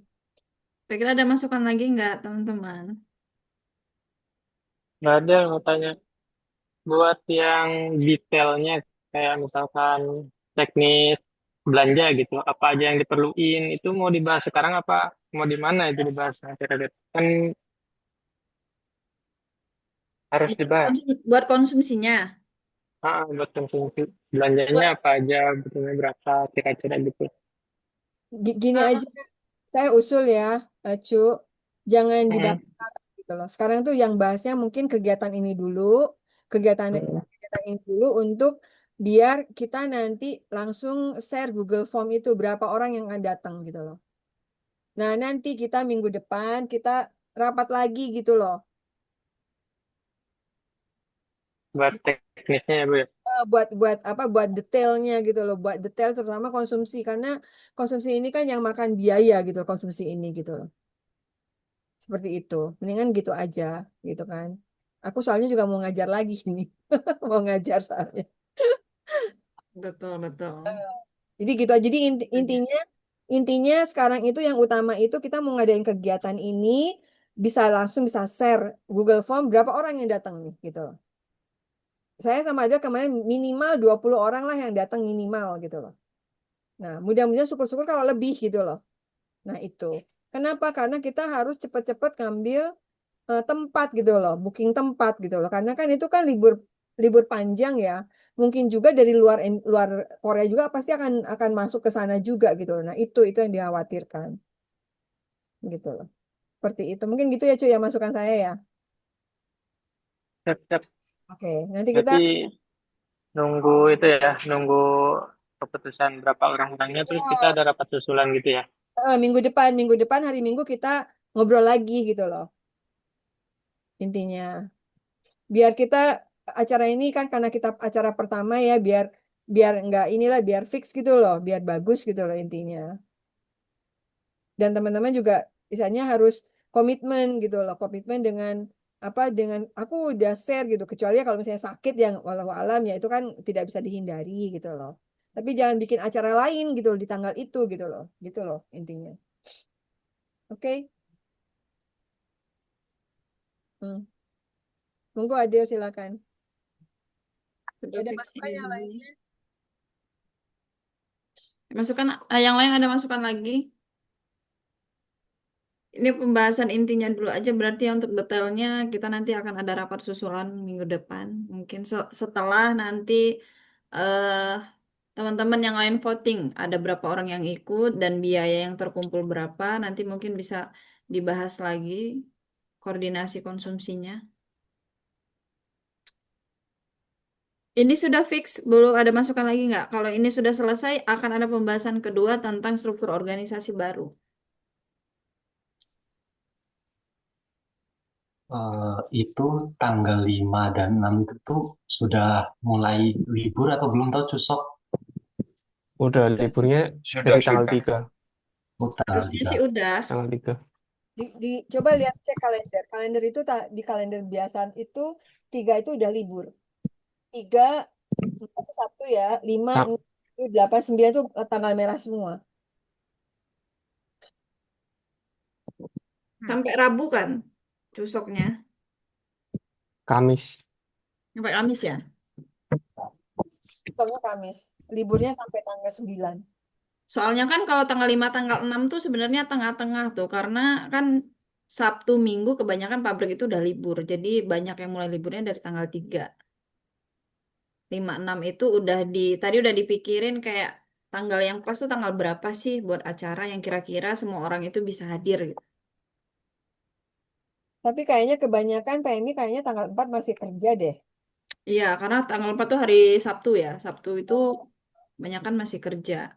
Kira-kira ada masukan lagi nggak, teman-teman? Nggak ada yang mau tanya. Buat yang detailnya, kayak misalkan teknis belanja gitu, apa aja yang diperluin, itu mau dibahas sekarang apa mau di mana itu dibahasnya kira-kira? Kan harus dibahas. Buat konsumsinya. Buat konsumsi belanjanya Buat apa aja, butuhnya berapa kira-kira gitu. Gini eh, aja, saya usul ya, Cu, jangan Hmm, dibahas sekarang gitu loh. Sekarang tuh yang bahasnya mungkin kegiatan ini dulu, kegiatan hmm. kegiatan ini dulu untuk biar kita nanti langsung share Google Form itu berapa orang yang akan datang gitu loh. Nah, nanti kita minggu depan kita rapat lagi gitu loh. Buat teknisnya ya Bu ya. Buat buat apa buat detailnya gitu loh, buat detail terutama konsumsi karena konsumsi ini kan yang makan biaya gitu loh, konsumsi ini gitu loh. Seperti itu. Mendingan gitu aja gitu kan. Aku soalnya juga mau ngajar lagi ini. Mau ngajar soalnya. betul, betul. Jadi gitu aja. Jadi intinya intinya sekarang itu yang utama itu kita mau ngadain kegiatan ini bisa langsung bisa share Google Form berapa orang yang datang nih gitu loh. Saya sama aja kemarin minimal 20 orang lah yang datang minimal gitu loh. Nah, mudah-mudahan syukur-syukur kalau lebih gitu loh. Nah, itu. Kenapa? Karena kita harus cepat-cepat ngambil tempat gitu loh, booking tempat gitu loh. Karena kan itu kan libur libur panjang ya. Mungkin juga dari luar Korea juga pasti akan masuk ke sana juga gitu loh. Nah, itu yang dikhawatirkan gitu loh. Seperti itu. Mungkin gitu ya cuy ya masukan saya ya. Siap, siap. Oke, nanti kita Berarti nunggu itu ya, nunggu keputusan berapa orang-orangnya, terus kita ada rapat susulan gitu ya. minggu depan hari Minggu kita ngobrol lagi gitu loh. Intinya. Biar kita acara ini kan karena kita acara pertama ya biar biar nggak inilah biar fix gitu loh biar bagus gitu loh intinya dan teman-teman juga misalnya harus komitmen gitu loh komitmen dengan apa dengan aku udah share gitu kecuali ya kalau misalnya sakit yang walau alam ya itu kan tidak bisa dihindari gitu loh tapi jangan bikin acara lain gitu loh di tanggal itu gitu loh intinya oke. Hmm. Monggo Adil silakan Udah ada fix masukan yang ini. lainnya. Masukan, yang lain ada masukan lagi? Ini pembahasan intinya dulu aja, berarti ya untuk detailnya kita nanti akan ada rapat susulan minggu depan. Mungkin setelah nanti eh teman-teman yang lain voting, ada berapa orang yang ikut dan biaya yang terkumpul berapa, nanti mungkin bisa dibahas lagi koordinasi konsumsinya. Ini sudah fix, belum ada masukan lagi nggak? Kalau ini sudah selesai, akan ada pembahasan kedua tentang struktur organisasi baru. Itu tanggal 5 dan 6 itu tuh sudah mulai libur atau belum tahu Cusok? Udah liburnya Sudah, dari tanggal sudah. 3. Oh, tanggal Harusnya 3. sih udah. Tanggal 3. Coba lihat cek kalender. Kalender itu di kalender biasa itu 3 itu udah libur. 3, 4 itu Sabtu ya. 5, Sa- 6, 7, 8, 9 itu tanggal merah semua. Sampai Rabu kan cusoknya. Kamis. Sampai Kamis ya. Pokoknya Kamis. Liburnya sampai tanggal 9. Soalnya kan kalau tanggal 5 tanggal 6 tuh sebenarnya tengah-tengah tuh. Karena kan Sabtu Minggu kebanyakan pabrik itu udah libur. Jadi banyak yang mulai liburnya dari tanggal 3. 5 6 itu tadi udah dipikirin kayak tanggal yang pas tuh tanggal berapa sih buat acara yang kira-kira semua orang itu bisa hadir gitu. Tapi kayaknya kebanyakan PMI kayaknya tanggal 4 masih kerja deh. Iya, karena tanggal 4 tuh hari Sabtu ya. Sabtu itu banyak kan masih kerja.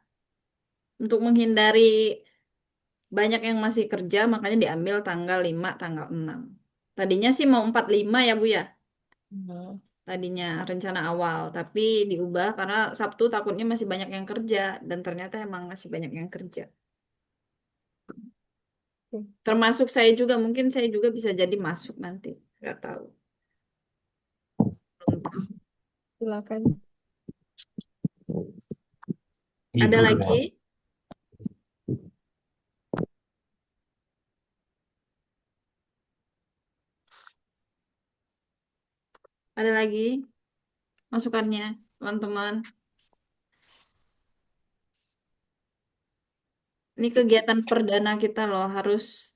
Untuk menghindari banyak yang masih kerja, makanya diambil tanggal 5 tanggal 6. Tadinya sih mau 45 ya, Bu ya. Hmm. Tadinya rencana awal, tapi diubah karena Sabtu takutnya masih banyak yang kerja dan ternyata emang masih banyak yang kerja. Termasuk saya juga, mungkin saya juga bisa jadi masuk nanti. Nggak tahu. Belum tahu. Silakan. Ada Libur ya. lagi? Ada lagi masukannya, teman-teman? Ini kegiatan perdana kita loh, harus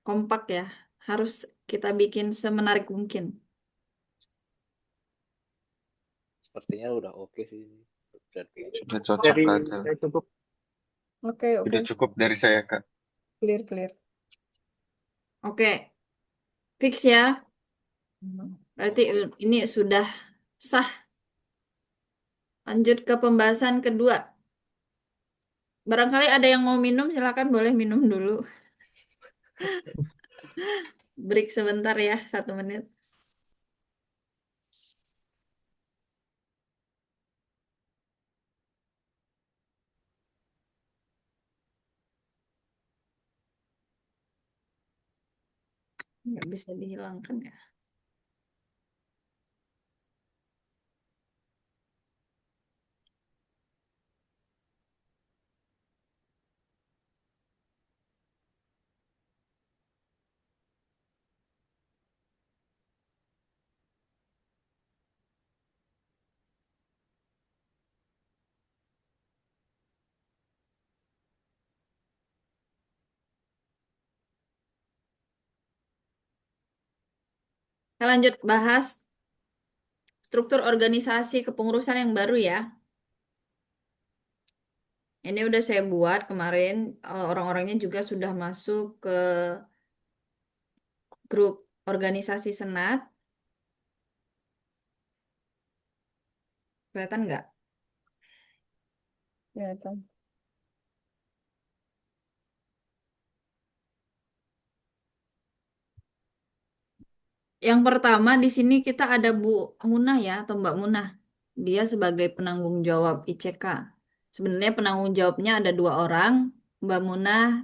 kompak ya. Harus kita bikin semenarik mungkin. Sepertinya udah oke sih. Jadi Sudah cocok Dari aja. saya cukup. Oke, oke. Sudah cukup dari saya, Kak. Clear, clear. Oke, fix ya. Berarti ini sudah sah. Lanjut ke pembahasan kedua. Barangkali ada yang mau minum, silakan boleh minum dulu. Break sebentar ya, 1 menit. Nggak bisa dihilangkan ya. Kita lanjut bahas struktur organisasi kepengurusan yang baru ya. Ini udah saya buat kemarin, orang-orangnya juga sudah masuk ke grup organisasi Senat. Kelihatan nggak? Kelihatan. Yang pertama di sini kita ada Bu Munah ya atau Mbak Munah. Dia sebagai penanggung jawab ICK. Sebenarnya penanggung jawabnya ada 2 orang, Mbak Munah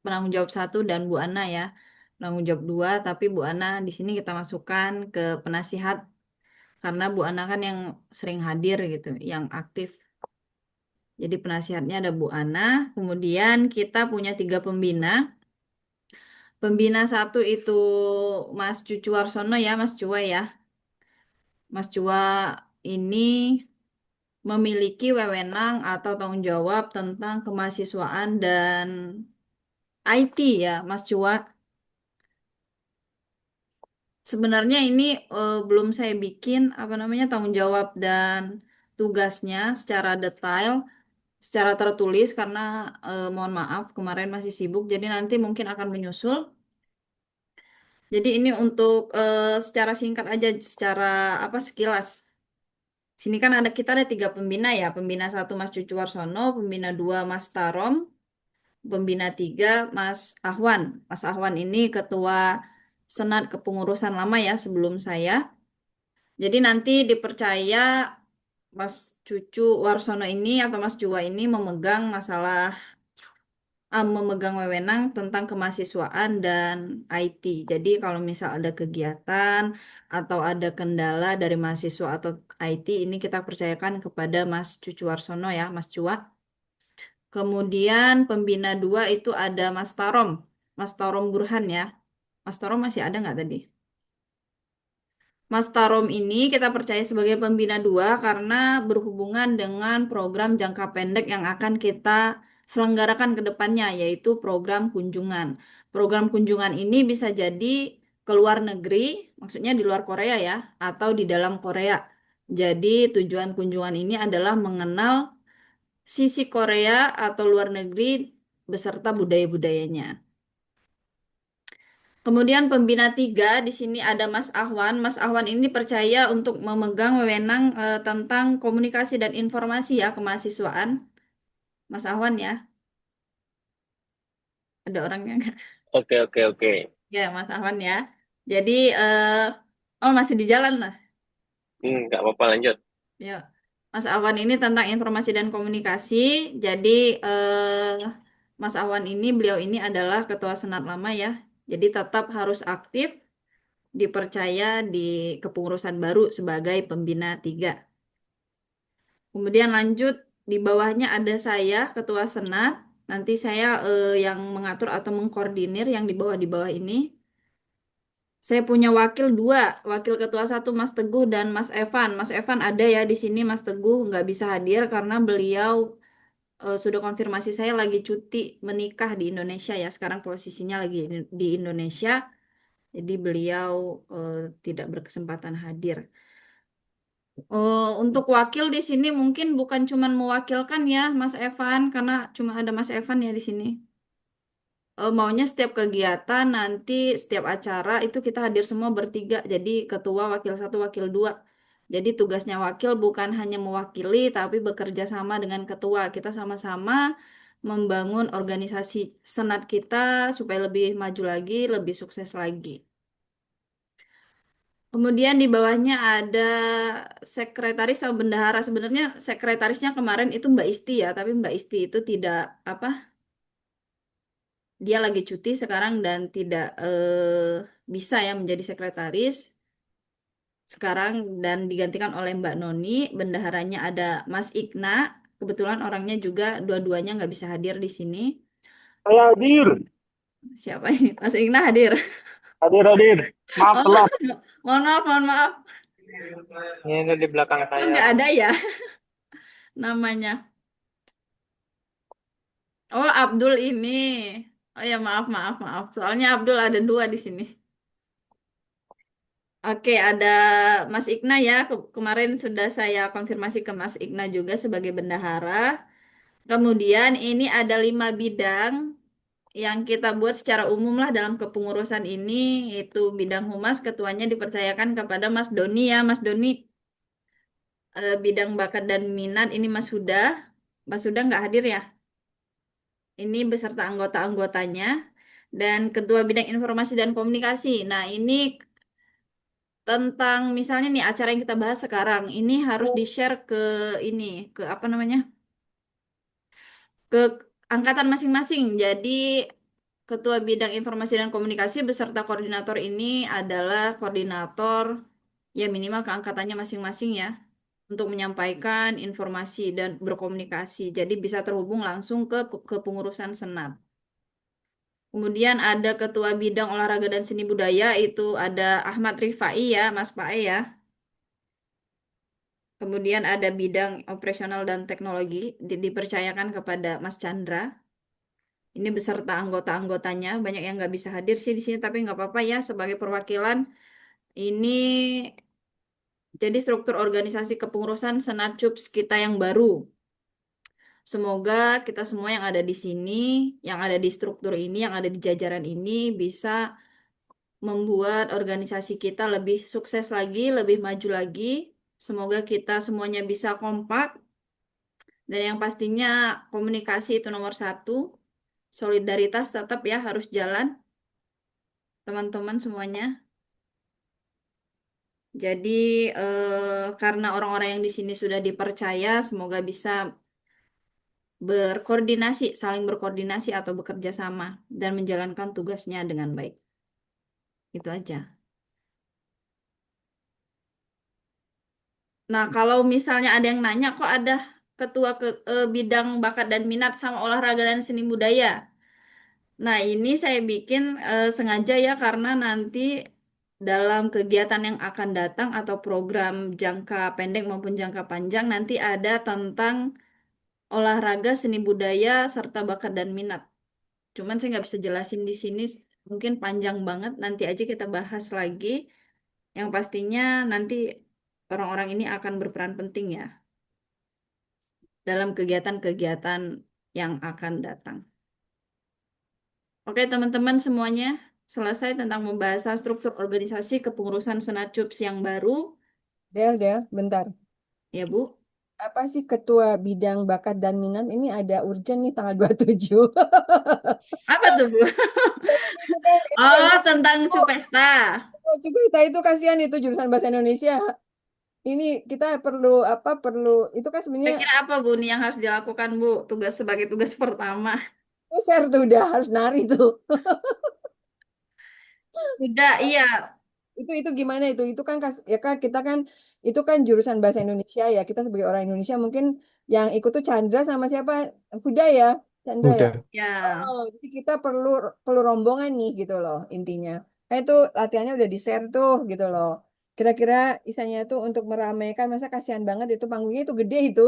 penanggung jawab 1 dan Bu Ana ya. Penanggung jawab 2, tapi Bu Ana di sini kita masukkan ke penasihat karena Bu Ana kan yang sering hadir gitu, yang aktif. Jadi penasihatnya ada Bu Ana. Kemudian kita punya 3 pembina. Pembina 1 itu Mas Cucu Warsono ya, Mas Cua ya. Mas Cua ini memiliki wewenang atau tanggung jawab tentang kemahasiswaan dan IT ya, Mas Cua. Sebenarnya ini belum saya bikin apa namanya tanggung jawab dan tugasnya secara detail, secara tertulis karena mohon maaf kemarin masih sibuk, jadi nanti mungkin akan menyusul. Jadi ini untuk secara singkat aja, secara apa sekilas. Sini kan kita ada 3 pembina ya, pembina 1 Mas Cucu Warsono, pembina 2 Mas Tarom, pembina 3 Mas Ahwan. Mas Ahwan ini ketua Senat Kepengurusan lama ya sebelum saya. Jadi nanti dipercaya Mas Cucu Warsono ini atau Mas Jua ini memegang wewenang tentang kemahasiswaan dan IT. Jadi kalau misal ada kegiatan atau ada kendala dari mahasiswa atau IT ini kita percayakan kepada Mas Cucu Warsono ya, Mas Cua. Kemudian pembina 2 itu ada Mas Tarom Burhan ya. Mas Tarom masih ada nggak tadi? Mas Tarom ini kita percaya sebagai pembina 2 karena berhubungan dengan program jangka pendek yang akan kita selenggarakan ke depannya, yaitu program kunjungan. Program kunjungan ini bisa jadi ke luar negeri, maksudnya di luar Korea ya, atau di dalam Korea. Jadi tujuan kunjungan ini adalah mengenal sisi Korea atau luar negeri beserta budaya-budayanya. Kemudian pembina 3 di sini ada Mas Ahwan. Mas Ahwan ini dipercaya untuk memegang wewenang tentang komunikasi dan informasi ya kemahasiswaan. Mas Ahwan ya, ada orangnya nggak? Oke, oke, oke. Ya, Mas Ahwan ya. Jadi, oh masih di jalan lah. Nggak apa-apa, lanjut. Ya, Mas Ahwan ini tentang informasi dan komunikasi. Jadi, Mas Ahwan ini, beliau ini adalah ketua senat lama ya. Jadi tetap harus aktif dipercaya di kepengurusan baru sebagai pembina 3. Kemudian lanjut di bawahnya ada saya ketua senat. Nanti saya yang mengatur atau mengkoordinir yang di bawah ini. Saya punya wakil 2, wakil ketua 1 Mas Teguh dan Mas Evan. Mas Evan ada ya di sini, Mas Teguh nggak bisa hadir karena beliau sudah konfirmasi saya lagi cuti menikah di Indonesia ya. Sekarang posisinya lagi di Indonesia. Jadi beliau tidak berkesempatan hadir. Untuk wakil di sini mungkin bukan cuma mewakilkan ya Mas Evan, karena cuma ada Mas Evan ya di sini. Maunya setiap kegiatan nanti setiap acara itu kita hadir semua bertiga. Jadi ketua, wakil 1, wakil 2. Jadi tugasnya wakil bukan hanya mewakili tapi bekerja sama dengan ketua. Kita sama-sama membangun organisasi senat kita supaya lebih maju lagi, lebih sukses lagi. Kemudian di bawahnya ada sekretaris sama bendahara. Sebenarnya sekretarisnya kemarin itu Mbak Isti ya, tapi Mbak Isti itu tidak apa, dia lagi cuti sekarang dan tidak bisa ya menjadi sekretaris sekarang dan digantikan oleh Mbak Noni. Bendaharanya ada Mas Ikna. Kebetulan orangnya juga dua-duanya nggak bisa hadir di sini. Saya hadir. Siapa ini? Mas Ikna hadir. Hadir, hadir. Maaf, Oh, telat. mohon maaf, mohon maaf. Ini di belakang Oh, saya. nggak ada ya namanya. Oh, Abdul ini. Oh ya, maaf, maaf, maaf. Soalnya Abdul ada 2 di sini. Oke, ada Mas Ikna ya. Kemarin sudah saya konfirmasi ke Mas Ikna juga sebagai bendahara. Kemudian ini ada 5 bidang yang kita buat secara umum lah dalam kepengurusan ini. Itu bidang humas, ketuanya dipercayakan kepada Mas Doni ya. Mas Doni, bidang bakat dan minat ini Mas Huda. Mas Huda nggak hadir ya? Ini beserta anggota-anggotanya. Dan ketua bidang informasi dan komunikasi. Nah, ini tentang misalnya nih acara yang kita bahas sekarang ini harus di-share ke ini, ke apa namanya? Ke angkatan masing-masing. Jadi ketua bidang informasi dan komunikasi beserta koordinator ini adalah koordinator ya minimal ke angkatannya masing-masing ya untuk menyampaikan informasi dan berkomunikasi. Jadi bisa terhubung langsung ke kepengurusan senat. Kemudian ada ketua bidang olahraga dan seni budaya itu ada Ahmad Rifai ya, Mas Pae ya. Kemudian ada bidang operasional dan teknologi dipercayakan kepada Mas Chandra. Ini beserta anggota-anggotanya. Banyak yang nggak bisa hadir sih di sini, tapi nggak apa-apa ya sebagai perwakilan. Ini Jadi struktur organisasi kepengurusan Senacups kita yang baru. Semoga kita semua yang ada di sini, yang ada di struktur ini, yang ada di jajaran ini bisa membuat organisasi kita lebih sukses lagi, lebih maju lagi. Semoga kita semuanya bisa kompak dan yang pastinya komunikasi itu nomor satu. Solidaritas tetap ya harus jalan, teman-teman semuanya. Jadi karena orang-orang yang di sini sudah dipercaya, semoga bisa berkoordinasi, saling berkoordinasi atau bekerja sama dan menjalankan tugasnya dengan baik. Itu aja. Nah, kalau misalnya ada yang nanya, kok ada ketua bidang bakat dan minat sama olahraga dan seni budaya? Nah, ini saya bikin sengaja ya karena nanti dalam kegiatan yang akan datang atau program jangka pendek maupun jangka panjang nanti ada tentang olahraga, seni budaya, serta bakat dan minat. Cuman saya nggak bisa jelasin di sini, mungkin panjang banget. Nanti aja kita bahas lagi. Yang pastinya nanti orang-orang ini akan berperan penting ya dalam kegiatan-kegiatan yang akan datang. Oke, teman-teman semuanya, selesai tentang pembahasan struktur organisasi kepengurusan Senacups yang baru. Del, bentar. Ya, Bu. Apa sih ketua bidang bakat dan minat ini ada urgent nih tanggal 27. Apa tuh, Bu? Itu kan itu yang Oh, tentang Cupesta. kita itu kasihan itu jurusan bahasa Indonesia. Ini kita perlu apa perlu itu kan sebenarnya Kira-kira apa, Bu, nih yang harus dilakukan, Bu? Tugas sebagai tugas pertama. share tuh udah harus nari tuh. Udah, iya. Itu gimana itu kan ya kan kita kan itu kan jurusan bahasa Indonesia ya. Kita sebagai orang Indonesia mungkin yang ikut tuh Chandra sama siapa? Huda ya, Chandra ya. Udah. Ya. Oh, jadi kita perlu perlu rombongan nih gitu loh intinya. Nah itu latihannya udah di-share tuh gitu loh. Kira-kira isanya tuh untuk meramaikan masa kasihan banget itu panggungnya itu gede itu.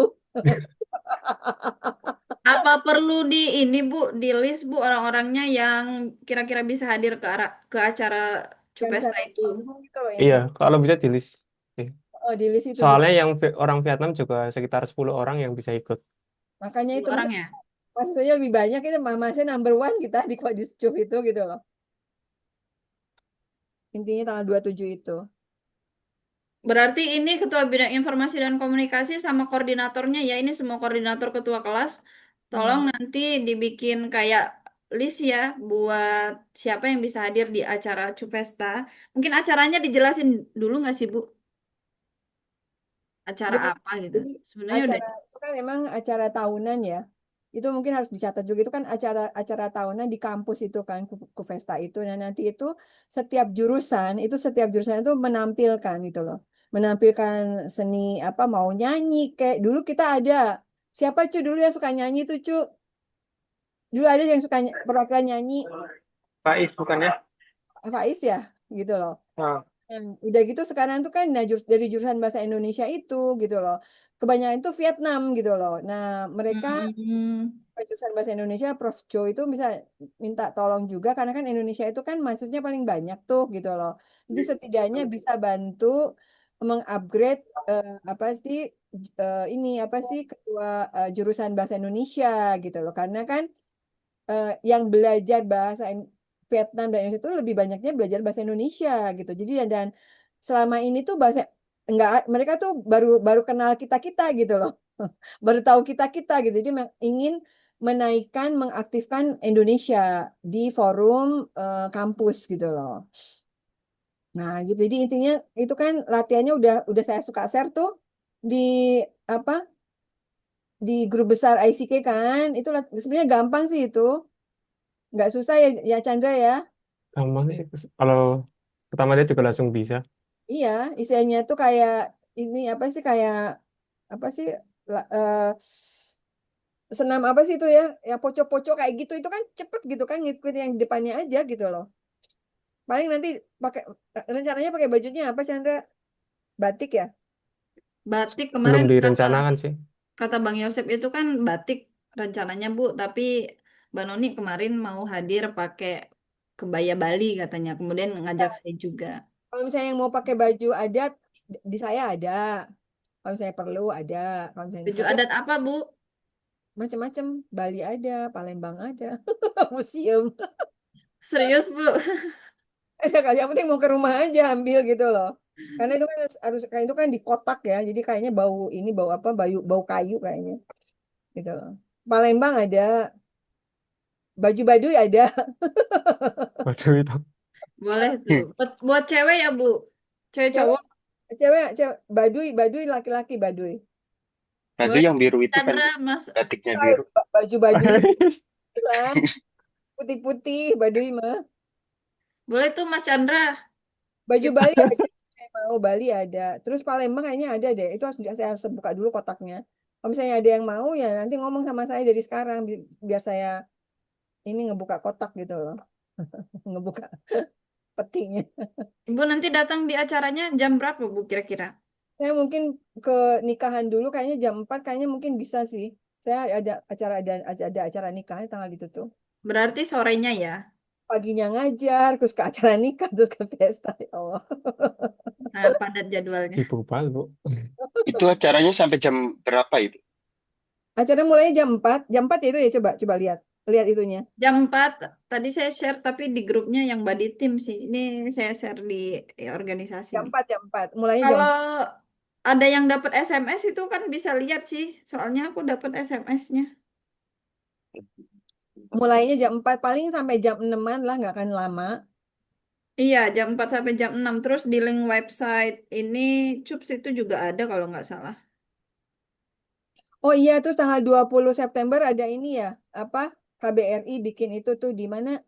Apa perlu di ini, Bu, di list, Bu, orang-orangnya yang kira-kira bisa hadir ke acara Yang bisa Cupesta naik itu? panggung gitu loh yang Iya, bisa kalau bisa di list. Eh, oh di list itu Soalnya yang orang Vietnam juga sekitar 10 orang yang bisa ikut. makanya 10 itu orang mungkin ya? mahasiswanya lebih banyak itu masnya number one kita di Kodiscuf itu gitu loh. Intinya tanggal 27 itu. Berarti ini Ketua Bidang Informasi dan Komunikasi sama koordinatornya ya, ini semua koordinator ketua kelas. Tolong nanti dibikin kayak list ya buat siapa yang bisa hadir di acara Cupesta. Mungkin acaranya dijelasin dulu nggak sih, Bu? Acara Jadi, apa gitu. jadi Sebenarnya udah. acara itu kan emang acara tahunan ya. Itu mungkin harus dicatat juga itu kan acara tahunan di kampus itu kan Kuvesta itu. Nah, nanti itu setiap jurusan itu menampilkan gitu loh. Menampilkan seni apa mau nyanyi kayak dulu kita ada siapa cu dulu yang suka nyanyi tuh cu. Dulu ada yang suka perwakilan nyanyi Faiz bukan ya? Faiz ya gitu loh. Ah, Udah gitu sekarang tuh kan nah, dari jurusan bahasa Indonesia itu gitu loh. Kebanyakan itu Vietnam gitu loh. Nah, mereka Hmm. jurusan bahasa Indonesia Prof. Jo itu bisa minta tolong juga karena kan Indonesia itu kan maksudnya paling banyak tuh gitu loh. Jadi setidaknya bisa bantu mengupgrade apa sih ini apa sih ketua jurusan bahasa Indonesia gitu loh. Karena kan yang belajar bahasa Vietnam dan Indonesia itu lebih banyaknya belajar bahasa Indonesia gitu. Jadi dan selama ini tuh bahasa enggak mereka tuh baru baru kenal kita-kita gitu loh. Baru tahu kita-kita gitu. Jadi ingin menaikkan mengaktifkan Indonesia di forum kampus gitu loh. Nah, gitu. Jadi intinya itu kan latihannya udah saya suka share tuh di apa? Di grup besar ICK kan. Itu sebenarnya gampang sih itu. Nggak susah ya, ya Chandra ya. Gampang sih. Kalau pertama dia juga langsung bisa. Iya, isinya tuh kayak ini apa sih kayak apa sih senam apa sih itu ya? Ya poco-poco kayak gitu itu kan cepet gitu kan ngikut yang di depannya aja gitu loh. Paling nanti pakai rencananya pakai bajunya apa Chandra? Batik ya? Batik Belum kemarin direncanakan sih. kata Bang Yosep itu kan batik rencananya, Bu, tapi Mbak Noni kemarin mau hadir pakai kebaya Bali katanya. Kemudian ngajak saya juga. Kalau misalnya yang mau pakai baju adat Di saya ada. Kalau misalnya perlu ada. Kalau misalnya Tujuh tapi adat apa, Bu? macam-macam. Bali ada, Palembang ada, museum. Serius, Bu? Ada kali yang penting mau ke rumah aja ambil gitu loh. Karena itu kan harus kayak itu kan di kotak ya. Jadi kayaknya bau ini bau apa? Bau kayu kayaknya gitu loh. Palembang ada, baju Baduy ada. Waduh itu. Boleh tuh. Buat cewek ya, Bu? Cewek Cewek, cowok? cewek, Baduy laki-laki Baduy. Baju Boleh. yang biru itu kan Chandra, Mas. batiknya Kayak biru. baju Baduy lah, putih-putih Baduy mah. Boleh tuh, Mas Chandra. Baju Kita Bali ada, saya mau Bali ada. Terus Palembang kayaknya ada deh. Itu saya harus buka dulu kotaknya. Kalau misalnya ada yang mau ya nanti ngomong sama saya dari sekarang biar saya ini ngebuka kotak gitu loh. Ngebuka petinya. Ibu nanti datang di acaranya jam berapa, Bu, kira-kira? Saya mungkin ke nikahan dulu kayaknya jam 4 kayaknya mungkin bisa sih. Saya ada acara nikahnya tanggal itu tuh. Berarti sorenya ya. Paginya ngajar, terus ke acara nikah, terus ke pesta. Ya Allah. Sangat padat jadwalnya. Sibuk banget, Bu. Itu acaranya sampai jam berapa itu? Acara mulainya jam 4. Jam 4 ya itu ya coba lihat. Lihat itunya. Jam 4, tadi saya share tapi di grupnya yang body team sih. Ini saya share di organisasi Jam nih. 4 jam 4. Mulainya jam Kalau ada yang dapat SMS itu kan bisa lihat sih. Soalnya aku dapat SMS-nya. mulainya jam 4 paling sampai jam 6-an lah nggak akan lama. Iya, jam 4 sampai jam 6. Terus di link website ini CUPS itu juga ada kalau nggak salah. Oh iya, terus tanggal 20 September ada ini ya, apa? KBRI bikin itu tuh di mana?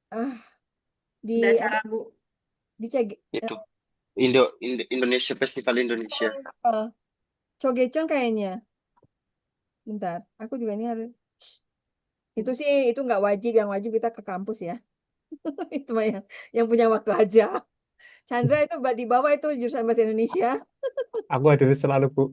Ah, Ada di acara, apa? Bu. Di CG, Itu Indonesia Festival Indonesia. Cogecon kayaknya. Bentar, aku juga ini harus. Itu sih itu nggak wajib, yang wajib kita ke kampus ya. Itu mah yang punya waktu aja. Chandra itu di bawah itu jurusan bahasa Indonesia. Aku ada selalu, Bu.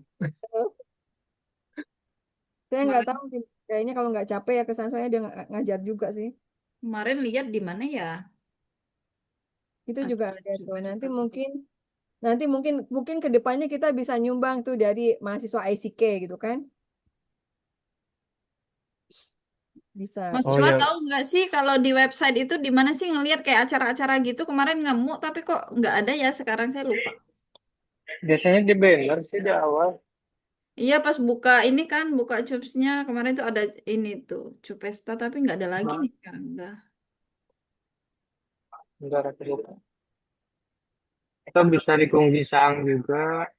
Saya nggak Kemarin, tahu sih, kayaknya kalau nggak capek ya ke sana soalnya dia ngajar juga sih. kemarin lihat di mana ya? Itu juga Acara ada tuh. CUPS Nanti tapi. mungkin mungkin ke depannya kita bisa nyumbang tuh dari mahasiswa ICK gitu kan? Bisa. Mas Oh, Chua yang tahu nggak sih kalau di website itu di mana sih ngelihat kayak acara-acara gitu kemarin nemu tapi kok nggak ada ya sekarang saya lupa. Biasanya di banner sih di awal. Iya pas buka ini kan buka Cupsnya kemarin tuh ada ini tuh Cupesta tapi nggak ada lagi Nah, nih sekarang udah. bentar aku lupa. Atau bisa di Kunggi Sang juga.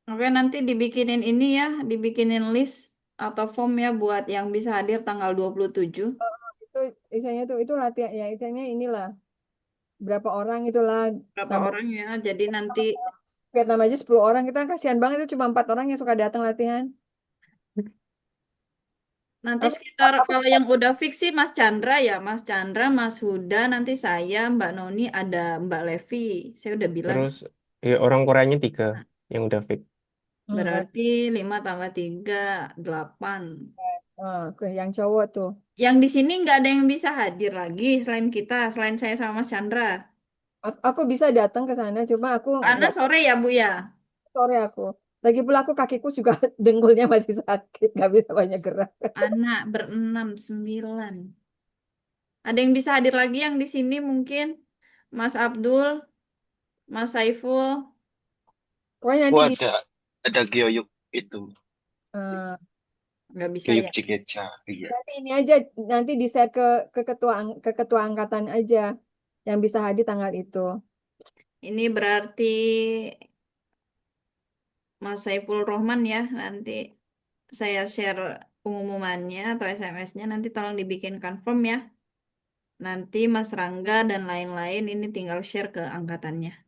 Oke nanti dibikinin ini ya dibikinin list atau form ya buat yang bisa hadir tanggal 27. Itu isanya tuh itu latihan ya isanya inilah berapa orang itulah Berapa tambah orang ya jadi nanti Vietnam aja 10 orang kita kan kasihan banget itu cuma 4 orang yang suka datang latihan. nanti Aku, sekitar aku kalau yang udah fix sih Mas Chandra ya Mas Chandra Mas Huda nanti saya Mbak Noni ada Mbak Levi saya udah bilang. terus ya, orang Koreanya 3 yang udah fix. Hmm, Berarti 5 tambah 3 8. oke, yang cowok tuh. Yang di sini nggak ada yang bisa hadir lagi selain kita, selain saya sama Mas Chandra. Aku bisa datang ke sana cuma aku Karena nggak sore ya Bu ya. sore aku. Lagi pula aku kakiku juga dengkulnya masih sakit nggak bisa banyak gerak. Anak berenam 9. Ada yang bisa hadir lagi yang di sini mungkin Mas Abdul, Mas Saiful. Pokoknya nanti Oh di ada Gyoyuk itu. eh, Nggak bisa Gyoyuk ya. Cigeca. Iya. nanti ini aja nanti di share ke ketua angkatan aja yang bisa hadir tanggal itu. Ini berarti Mas Saiful Rohman ya. Nanti saya share pengumumannya atau SMS-nya. Nanti tolong dibikin confirm ya. Nanti Mas Rangga dan lain-lain ini tinggal share ke angkatannya.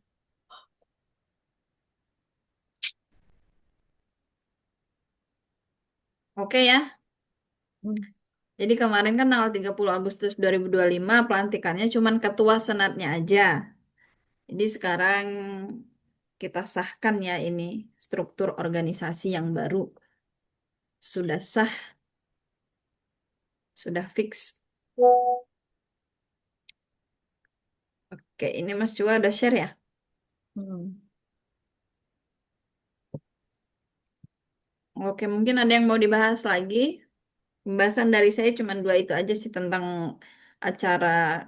Oke ya. Hmm. Jadi kemarin kan tanggal 30 Agustus 2025 pelantikannya cuman ketua senatnya aja. Jadi sekarang kita sahkan ya ini struktur organisasi yang baru. Sudah sah, sudah fix. Oke, ini Mas Cua udah share ya? Hmm. Oke, mungkin ada yang mau dibahas lagi. Pembahasan dari saya cuma dua itu aja sih tentang acara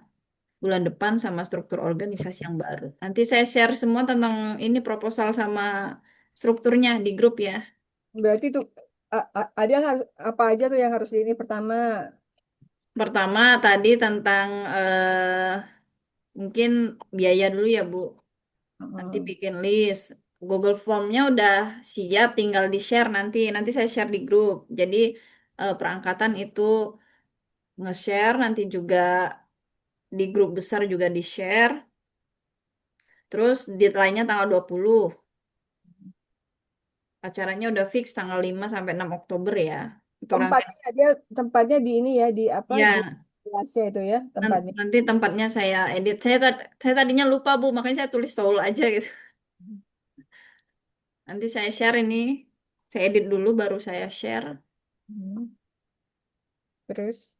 bulan depan sama struktur organisasi yang baru. Nanti saya share semua tentang ini proposal sama strukturnya di grup ya. Berarti tuh ada harus apa aja tuh yang harus ini pertama. Pertama tadi tentang mungkin biaya dulu ya Bu. Nanti Hmm. bikin list. Google Form-nya udah siap, tinggal di-share nanti. Nanti saya share di grup. Jadi perangkatan itu nge-share, nanti juga di grup besar juga di-share. Terus deadline-nya tanggal 20. Acaranya udah fix tanggal 5 sampai 6 Oktober ya. Itu rangkaian. Tempatnya di ini ya di apa di Ya, kelasnya itu ya tempatnya. nanti tempatnya saya edit. Saya tadinya lupa Bu, makanya saya tulis Seoul aja gitu. Nanti saya share ini. Saya edit dulu baru saya share. Hmm. Terus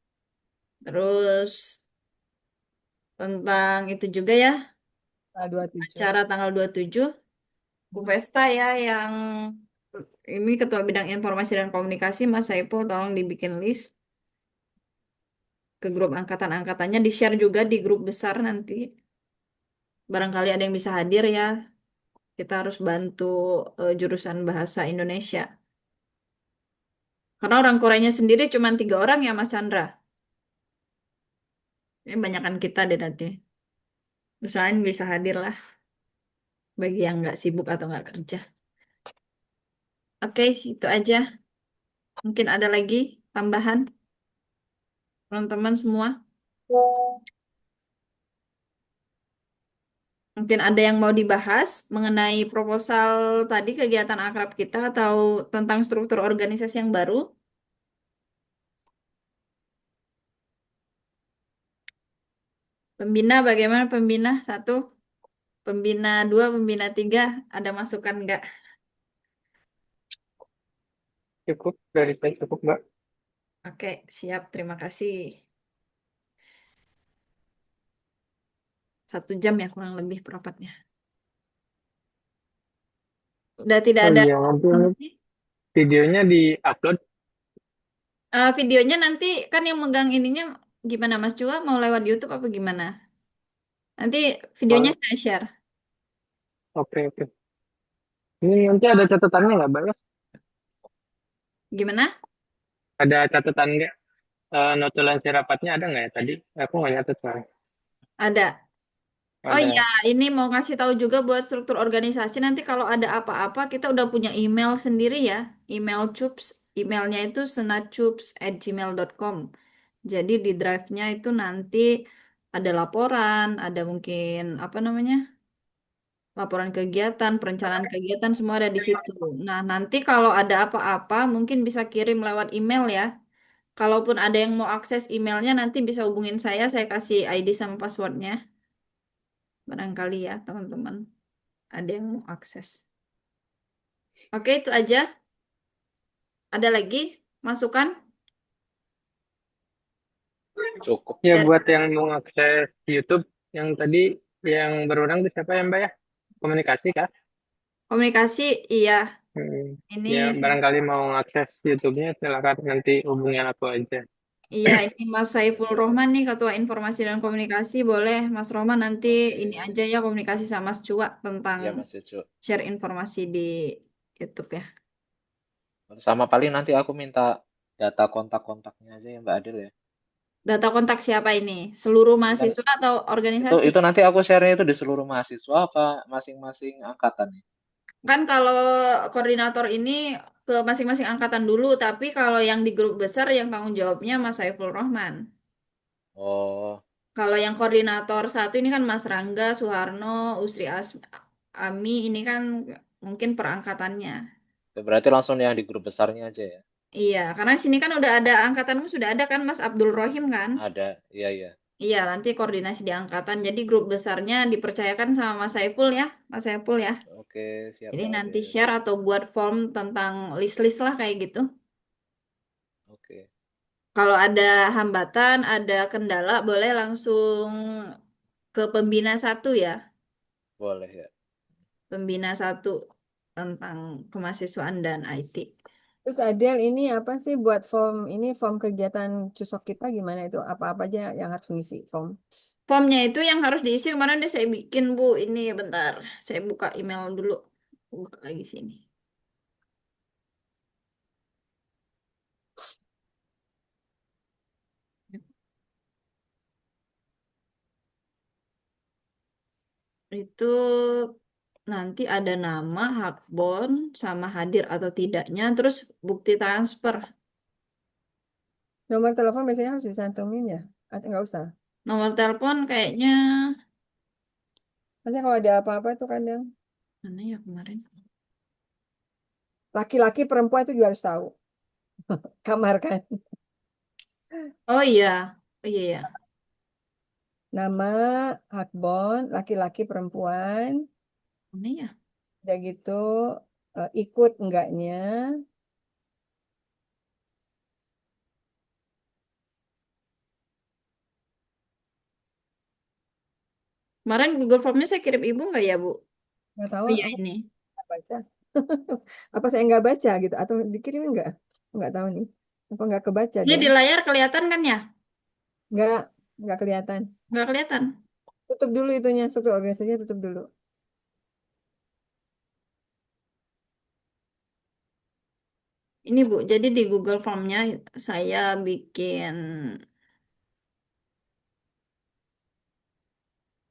Terus tentang itu juga ya, 27. acara tanggal 27 Bu Hmm. Pesta ya yang ini Ketua Bidang Informasi dan Komunikasi Mas Saipul tolong dibikin list ke grup angkatan-angkatannya di-share juga di grup besar nanti. Barangkali ada yang bisa hadir ya. Kita harus bantu jurusan bahasa Indonesia. Karena orang Koreanya sendiri cuma 3 orang ya Mas Chandra. Ini banyakan kita deh nanti. Usahain bisa hadir lah bagi yang nggak sibuk atau nggak kerja. Oke, itu aja. Mungkin ada lagi tambahan teman-teman semua. Mungkin ada yang mau dibahas mengenai proposal tadi kegiatan akrab kita atau tentang struktur organisasi yang baru. Pembina bagaimana pembina? Satu, pembina dua, pembina tiga. Ada masukan nggak? Cukup dari saya cukup Mbak. Oke, siap. Terima kasih. 1 jam ya kurang lebih perapatnya. Udah tidak Oh ada. iya, nanti ini videonya di-upload. Videonya nanti kan yang megang ininya gimana Mas Cua? Mau lewat YouTube apa gimana? Nanti videonya Soalnya, saya share. oke, oke. Ini nanti ada catatannya nggak, Mbak? Ya? Gimana? Ada catatan nggak? Notulensi rapatnya ada nggak ya tadi? Aku nggak nyatet soalnya. Ada. Oh iya, Ada. ini mau ngasih tahu juga buat struktur organisasi. Nanti kalau ada apa-apa, kita udah punya email sendiri ya. Email CUPS. Emailnya itu senacups@gmail.com. Jadi di drive-nya itu nanti ada laporan, ada mungkin apa namanya? Laporan kegiatan, perencanaan kegiatan semua ada di situ. Nah, nanti kalau ada apa-apa, mungkin bisa kirim lewat email ya. Kalaupun ada yang mau akses emailnya, nanti bisa hubungin saya kasih ID sama passwordnya. Barangkali ya, teman-teman. Ada yang mau akses. Oke, itu aja. Ada lagi masukan Cukup. Ya dari buat yang mau akses YouTube yang tadi yang berwenang itu siapa ya Mbak ya? Komunikasi kah? komunikasi? Iya, Hmm. ini Ya saya, barangkali mau akses YouTube-nya silakan nanti hubungin aku aja. iya ini Mas Saiful Rohman nih Ketua Informasi dan Komunikasi. Boleh Mas Rohman nanti ini Oke. aja ya komunikasi sama Mas Cua tentang Iya Mas Jojo. share informasi di YouTube ya. Sama paling nanti aku minta data kontak-kontaknya aja ya Mbak Adil ya. Data kontak siapa ini? Seluruh Ini kan mahasiswa atau itu organisasi? itu nanti aku share-nya itu di seluruh mahasiswa apa masing-masing angkatan nih? Kan kalau koordinator ini ke masing-masing angkatan dulu, tapi kalau yang di grup besar yang tanggung jawabnya Mas Saiful Rohman. Oh, Kalau yang koordinator satu ini kan Mas Rangga, Suharno, Ami, ini kan mungkin perangkatannya. berarti langsung yang di grup besarnya aja ya. Iya, karena di sini kan udah ada angkatanmu sudah ada kan Mas Abdul Rohim kan? Ada, iya iya. Iya, nanti koordinasi di angkatan. Jadi grup besarnya dipercayakan sama Mas Saiful ya, Mas Saiful ya. Oke, siap Jadi Mbak nanti Adil. share atau buat form tentang list-list lah kayak gitu. Oke. Kalau ada hambatan, ada kendala, boleh langsung ke pembina satu ya. Boleh ya. Pembina satu tentang kemahasiswaan dan IT. Terus Adel ini apa sih buat form ini form kegiatan cusok kita gimana itu? Apa-apa aja yang harus ngisi form? Formnya itu yang harus diisi kemarin udah saya bikin, Bu. Ini bentar, saya buka email dulu. Buka lagi sini. Itu nanti ada nama, hakbon, sama hadir atau tidaknya, terus bukti transfer. Nomor telepon biasanya harus disantumin ya? Atau nggak usah? Nomor telepon kayaknya Nanti kalau ada apa-apa itu kadang mana ya kemarin? laki-laki perempuan itu juga harus tahu. Kamar kan. Oh iya, oh iya ya. Nama, hakbon, laki-laki perempuan. Mana ya? Udah gitu ikut enggaknya. Kemarin Google Formnya saya kirim Ibu nggak ya, Bu? Nggak tahu Oh iya aku ini. nggak baca. Apa saya nggak baca gitu? Atau dikirim nggak? Nggak tahu nih. Apa nggak kebaca Ini dong? di layar kelihatan kan ya? Nggak, nggak kelihatan. Nggak kelihatan. Tutup dulu itunya, struktur organisasinya tutup dulu. Ini Bu, jadi di Google Formnya saya bikin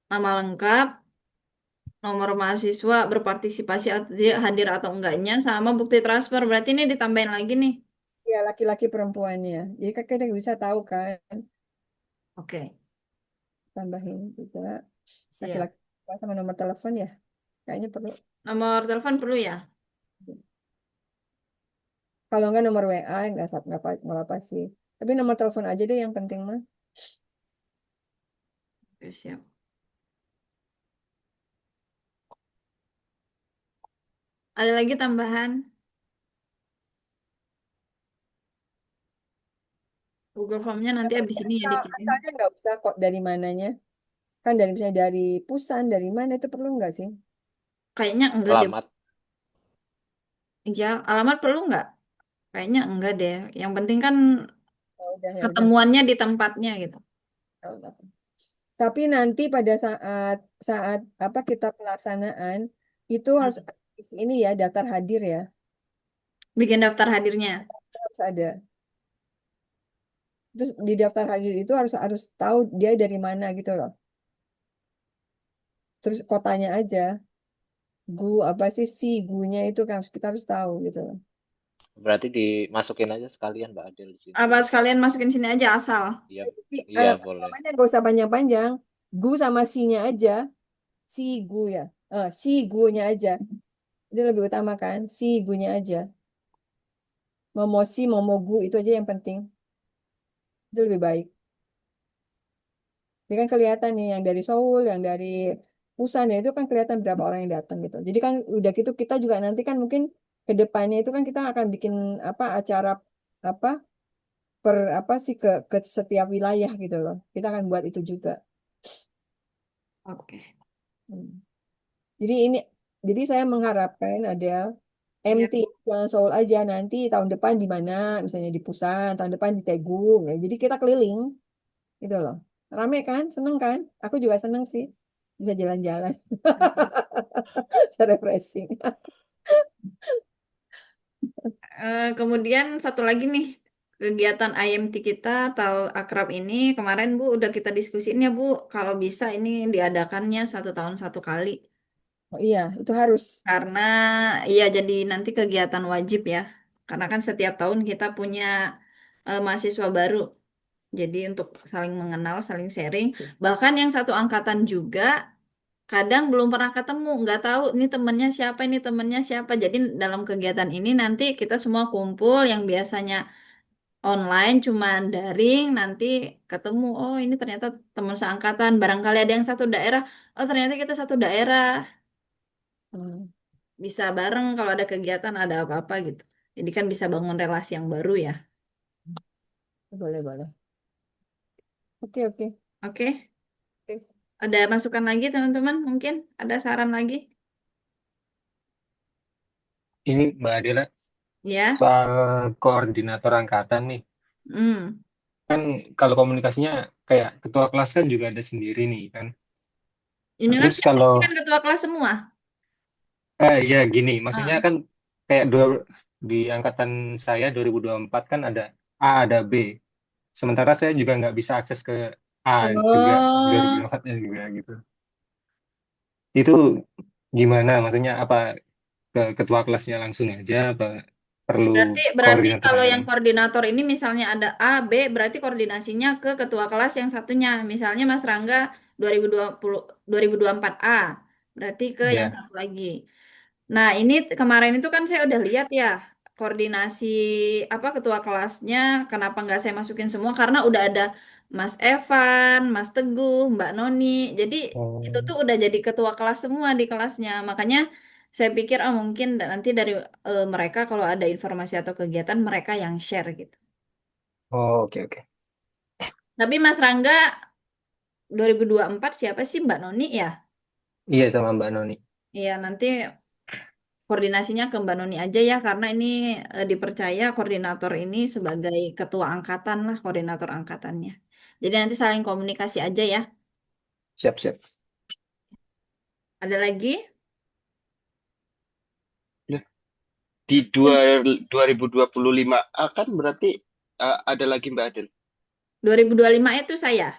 nama lengkap, nomor mahasiswa berpartisipasi atau dia hadir atau enggaknya, sama bukti transfer. Berarti ini ditambahin lagi nih. Ya, laki-laki perempuannya. Jadi kan kita bisa tahu kan, Oke, tambahin juga siap. laki-laki sama nomor telepon ya. Kayaknya perlu. Nomor telepon perlu ya? Kalau nggak nomor WA nggak apa sih. Tapi nomor telepon aja deh yang penting mah. Oke, siap. Ada lagi tambahan? Google Formnya nanti habis ini ya dikirim. Asalnya nggak usah kok dari mananya. Kan dari misalnya dari Pusan, dari mana itu perlu nggak sih? Kayaknya enggak deh. Alamat. Ya, alamat perlu enggak? Kayaknya enggak deh. Yang penting kan Ya udah. ketemuannya di tempatnya gitu. Ya udah. Tapi nanti pada saat saat apa kita pelaksanaan itu harus isi ini ya daftar hadir ya. Bikin daftar hadirnya. Harus ada. Terus di daftar hadir itu harus harus tahu dia dari mana gitu loh. Terus kotanya aja. Gu apa sih si gunya itu kan kita harus tahu gitu loh. Berarti dimasukin aja sekalian Mbak Adel di sini. Apa sekalian masukin sini aja asal. Iya, Jadi, iya boleh. namanya nggak usah panjang-panjang. Gu sama si-nya aja. Si gu ya. Si gunya aja. Itu lebih utama kan. Si gunya aja. Mau si mau gu itu aja yang penting. Itu lebih baik. Ini kan kelihatan nih yang dari Seoul, yang dari Busan ya itu kan kelihatan berapa orang yang datang gitu. Jadi kan udah gitu kita juga nanti kan mungkin ke depannya itu kan kita akan bikin apa acara apa per apa sih ke setiap wilayah gitu loh. Kita akan buat itu juga. Oke. Hmm. Jadi ini jadi saya mengharapkan ada Ya. MT jangan Seoul aja nanti tahun depan di mana misalnya di Busan, tahun depan di Daegu ya. Jadi kita keliling gitu loh. Rame kan? Seneng kan? Aku juga seneng sih bisa jalan-jalan. Bisa refreshing. Kemudian satu lagi nih, kegiatan IMT kita atau akrab ini kemarin Bu udah kita diskusiin ya Bu, kalau bisa ini diadakannya 1 tahun 1 kali. Oh iya, itu harus. Karena iya jadi nanti kegiatan wajib ya. Karena kan setiap tahun kita punya mahasiswa baru. Jadi untuk saling mengenal, saling sharing. Bahkan yang satu angkatan juga kadang belum pernah ketemu, nggak tahu ini temennya siapa, ini temennya siapa. Jadi dalam kegiatan ini nanti kita semua kumpul yang biasanya online cuman daring, nanti ketemu. Oh ini ternyata teman seangkatan. Barangkali ada yang satu daerah. Oh ternyata kita satu daerah. Hmm, Bisa bareng kalau ada kegiatan, ada apa-apa gitu. Jadi kan bisa bangun relasi yang baru ya. boleh, boleh. Oke, oke. Oke. Oke. Ada masukan lagi teman-teman? Mungkin ada saran lagi? Ini Mbak Adela, Ya. soal koordinator angkatan nih. Hmm. Kan kalau komunikasinya kayak ketua kelas kan juga ada sendiri nih kan. Ini kan Terus kalau kan ketua kelas semua. ya gini, maksudnya Ah. kan kayak di angkatan saya 2024 kan ada A ada B. Sementara saya juga nggak bisa akses ke A juga di Oh, 2024-nya juga gitu. Itu gimana? Maksudnya apa ke ketua kelasnya langsung aja apa perlu berarti koordinator kalau yang angkatan? koordinator ini misalnya ada A, B, berarti koordinasinya ke ketua kelas yang satunya. Misalnya Mas Rangga 2020 2024 A, berarti ke yang Ya. satu lagi. Nah, ini kemarin itu kan saya udah lihat ya koordinasi apa ketua kelasnya. Kenapa nggak saya masukin semua? Karena udah ada Mas Evan, Mas Teguh, Mbak Noni. Jadi itu Oh, tuh udah jadi ketua kelas semua di kelasnya. Makanya saya pikir mungkin nanti dari mereka kalau ada informasi atau kegiatan mereka yang share gitu. oh, oke oke. Tapi Mas Rangga 2024 siapa sih Mbak Noni ya? Iya sama Mbak Noni. Iya, nanti koordinasinya ke Mbak Noni aja ya, karena ini dipercaya koordinator ini sebagai ketua angkatan lah, koordinator angkatannya. Jadi nanti saling komunikasi aja ya. Siap siap. Ada lagi? Nah, di 2025 akan berarti ada lagi Mbak Adel. 2025 itu saya.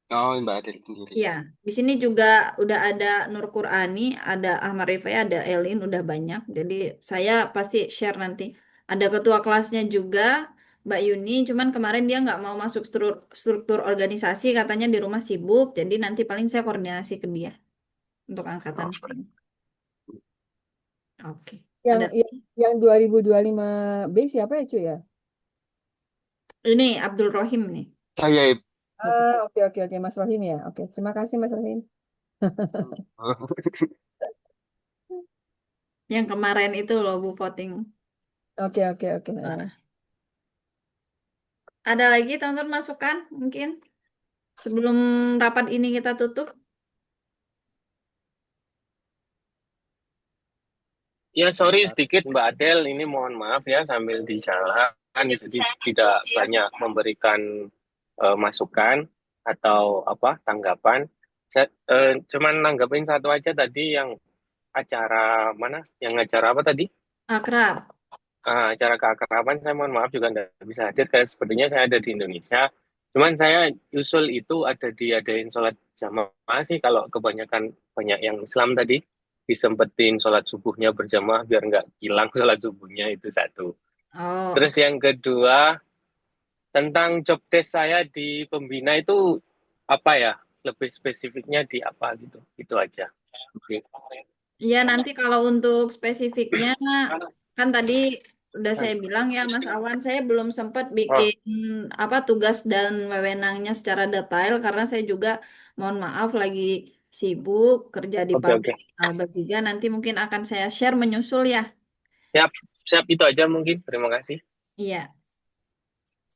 Oh, Mbak Adel sendiri. Iya, di sini juga udah ada Nur Qurani, ada Ahmad Rifai, ada Elin, udah banyak. Jadi saya pasti share nanti. Ada ketua kelasnya juga, Mbak Yuni. Cuman kemarin dia nggak mau masuk struktur organisasi, katanya di rumah sibuk. Jadi nanti paling saya koordinasi ke dia untuk angkatan Oh, saya. Oke. Yang Ada yang, yang 2025 B siapa ya cuy ya? ini Abdul Rohim nih. saya Oke oke oke Mas Rohim ya. Oke, terima kasih Mas Rohim. Yang kemarin itu loh Bu voting. Oke oke oke. Ada lagi teman-teman masukan mungkin sebelum rapat ini kita tutup? Ya, sorry sedikit Mbak Adel, ini mohon maaf ya sambil di jalan, jadi tidak banyak memberikan masukan atau apa tanggapan. Saya cuman nanggapin satu aja tadi yang acara mana? Yang acara apa tadi? Akrab. Acara keakraban saya mohon maaf juga tidak bisa hadir kayak sepertinya saya ada di Indonesia. Cuman saya usul itu ada diadain sholat jamaah sih kalau kebanyakan banyak yang Islam tadi disempetin sholat subuhnya berjamaah biar nggak hilang sholat subuhnya itu satu. Oh, Terus yang kedua tentang job desk saya di pembina itu apa ya? Lebih spesifiknya di apa gitu? Itu aja. Oke. ya nanti kalau untuk spesifiknya kan tadi udah saya bilang ya Mas Awan, saya belum sempat Oh, bikin apa tugas dan wewenangnya secara detail karena saya juga mohon maaf lagi sibuk kerja di oke oke. pabrik Albert juga. Nanti mungkin akan saya share menyusul ya. Siap, siap itu aja mungkin. Terima kasih. Iya,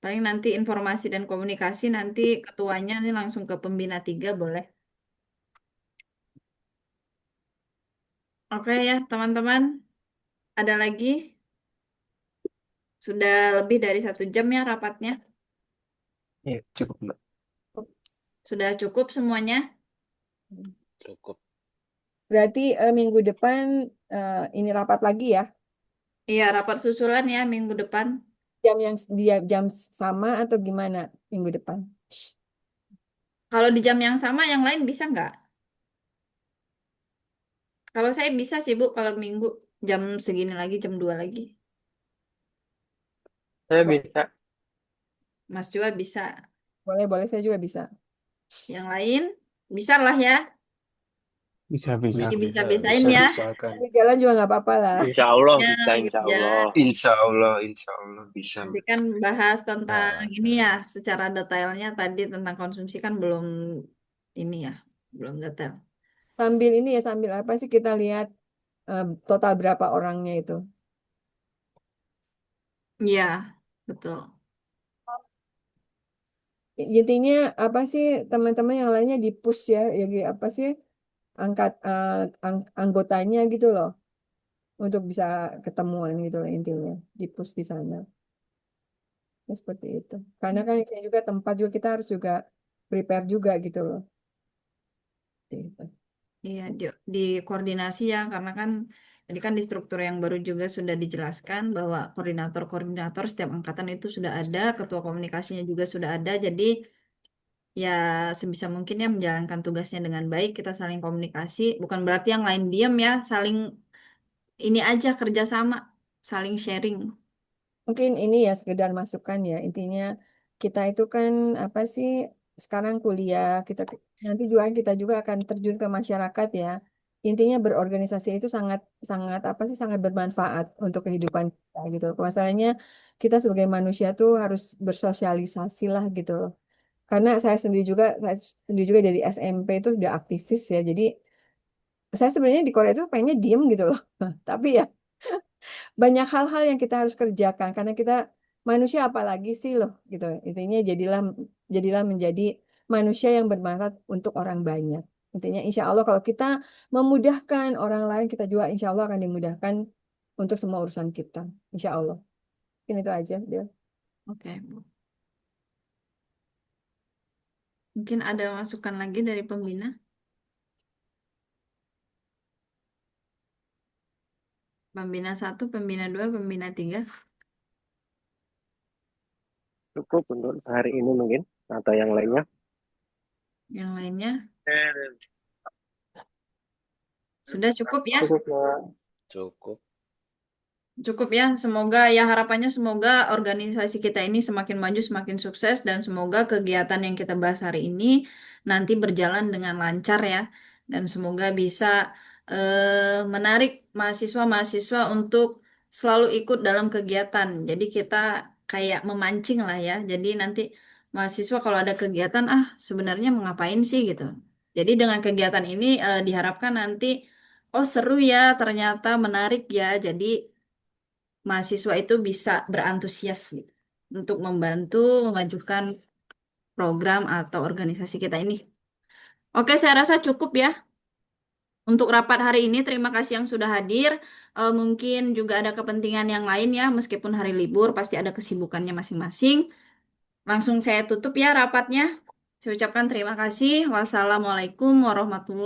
paling nanti informasi dan komunikasi nanti ketuanya ini langsung ke pembina 3 boleh. Oke ya teman-teman, ada lagi? Sudah lebih dari 1 jam ya rapatnya. Iya, cukup Mbak. Sudah cukup semuanya? Cukup. Berarti minggu depan ini rapat lagi ya? Iya, rapat susulan ya minggu depan. Jam yang dia jam sama atau gimana minggu depan? Kalau di jam yang sama, yang lain bisa nggak? Kalau saya bisa sih, Bu, kalau minggu jam segini lagi, jam 2 lagi. Saya bisa. Mas Jua bisa. Boleh boleh saya juga bisa. Yang lain, bisa lah ya. Bisa bisa. Bisa-bisain Bisa ya. diusahakan. Di jalan juga nggak apa-apa lah. Insya Allah Ya, bisa, insya Allah. ya. Insya Allah bisa. Nanti kan bahas tentang Nah, ini ya, secara detailnya tadi tentang konsumsi kan belum ini ya, belum detail. Sambil ini ya sambil apa sih kita lihat total berapa orangnya itu. Iya, betul. Intinya apa sih teman-teman yang lainnya di push ya, ya apa sih anggotanya gitu loh untuk bisa ketemuan gitu loh intinya di push di sana. Ya, seperti itu. Karena kan saya juga tempat juga kita harus juga prepare juga gitu loh. Seperti itu. Iya, di koordinasi ya, karena kan tadi kan di struktur yang baru juga sudah dijelaskan bahwa koordinator-koordinator setiap angkatan itu sudah ada, ketua komunikasinya juga sudah ada, jadi ya sebisa mungkin ya menjalankan tugasnya dengan baik, kita saling komunikasi, bukan berarti yang lain diam ya, saling ini aja kerjasama, saling sharing. Mungkin ini ya sekedar masukan ya. Intinya kita itu kan apa sih sekarang kuliah, nanti juga kita juga akan terjun ke masyarakat ya. Intinya berorganisasi itu sangat sangat apa sih sangat bermanfaat untuk kehidupan kita gitu. Masalahnya kita sebagai manusia tuh harus bersosialisasi lah gitu loh. Karena saya sendiri juga dari SMP itu udah aktivis ya. Jadi saya sebenarnya di Korea itu pengennya diem gitu loh. Tapi ya banyak hal-hal yang kita harus kerjakan karena kita manusia apalagi sih loh gitu. Intinya jadilah menjadi manusia yang bermanfaat untuk orang banyak. Intinya insya Allah kalau kita memudahkan orang lain, kita juga insya Allah akan dimudahkan untuk semua urusan kita. Insya Allah. Mungkin itu aja, Del. Oke, Bu. Mungkin ada masukan lagi dari pembina? Pembina 1, pembina 2, pembina 3. Cukup untuk hari ini mungkin atau yang lainnya. Yang lainnya sudah cukup ya? Cukup, Mbak. Cukup. Cukup ya, semoga ya harapannya semoga organisasi kita ini semakin maju, semakin sukses dan semoga kegiatan yang kita bahas hari ini nanti berjalan dengan lancar ya dan semoga bisa menarik mahasiswa-mahasiswa untuk selalu ikut dalam kegiatan. Jadi kita kayak memancing lah ya. Jadi nanti mahasiswa kalau ada kegiatan sebenarnya mau ngapain sih gitu. Jadi dengan kegiatan ini diharapkan nanti oh seru ya, ternyata menarik ya. Jadi mahasiswa itu bisa berantusias gitu untuk membantu memajukan program atau organisasi kita ini. Oke, saya rasa cukup ya untuk rapat hari ini. Terima kasih yang sudah hadir. Mungkin juga ada kepentingan yang lain ya, meskipun hari libur pasti ada kesibukannya masing-masing. Langsung saya tutup ya rapatnya. Saya ucapkan terima kasih. Wassalamualaikum warahmatullahi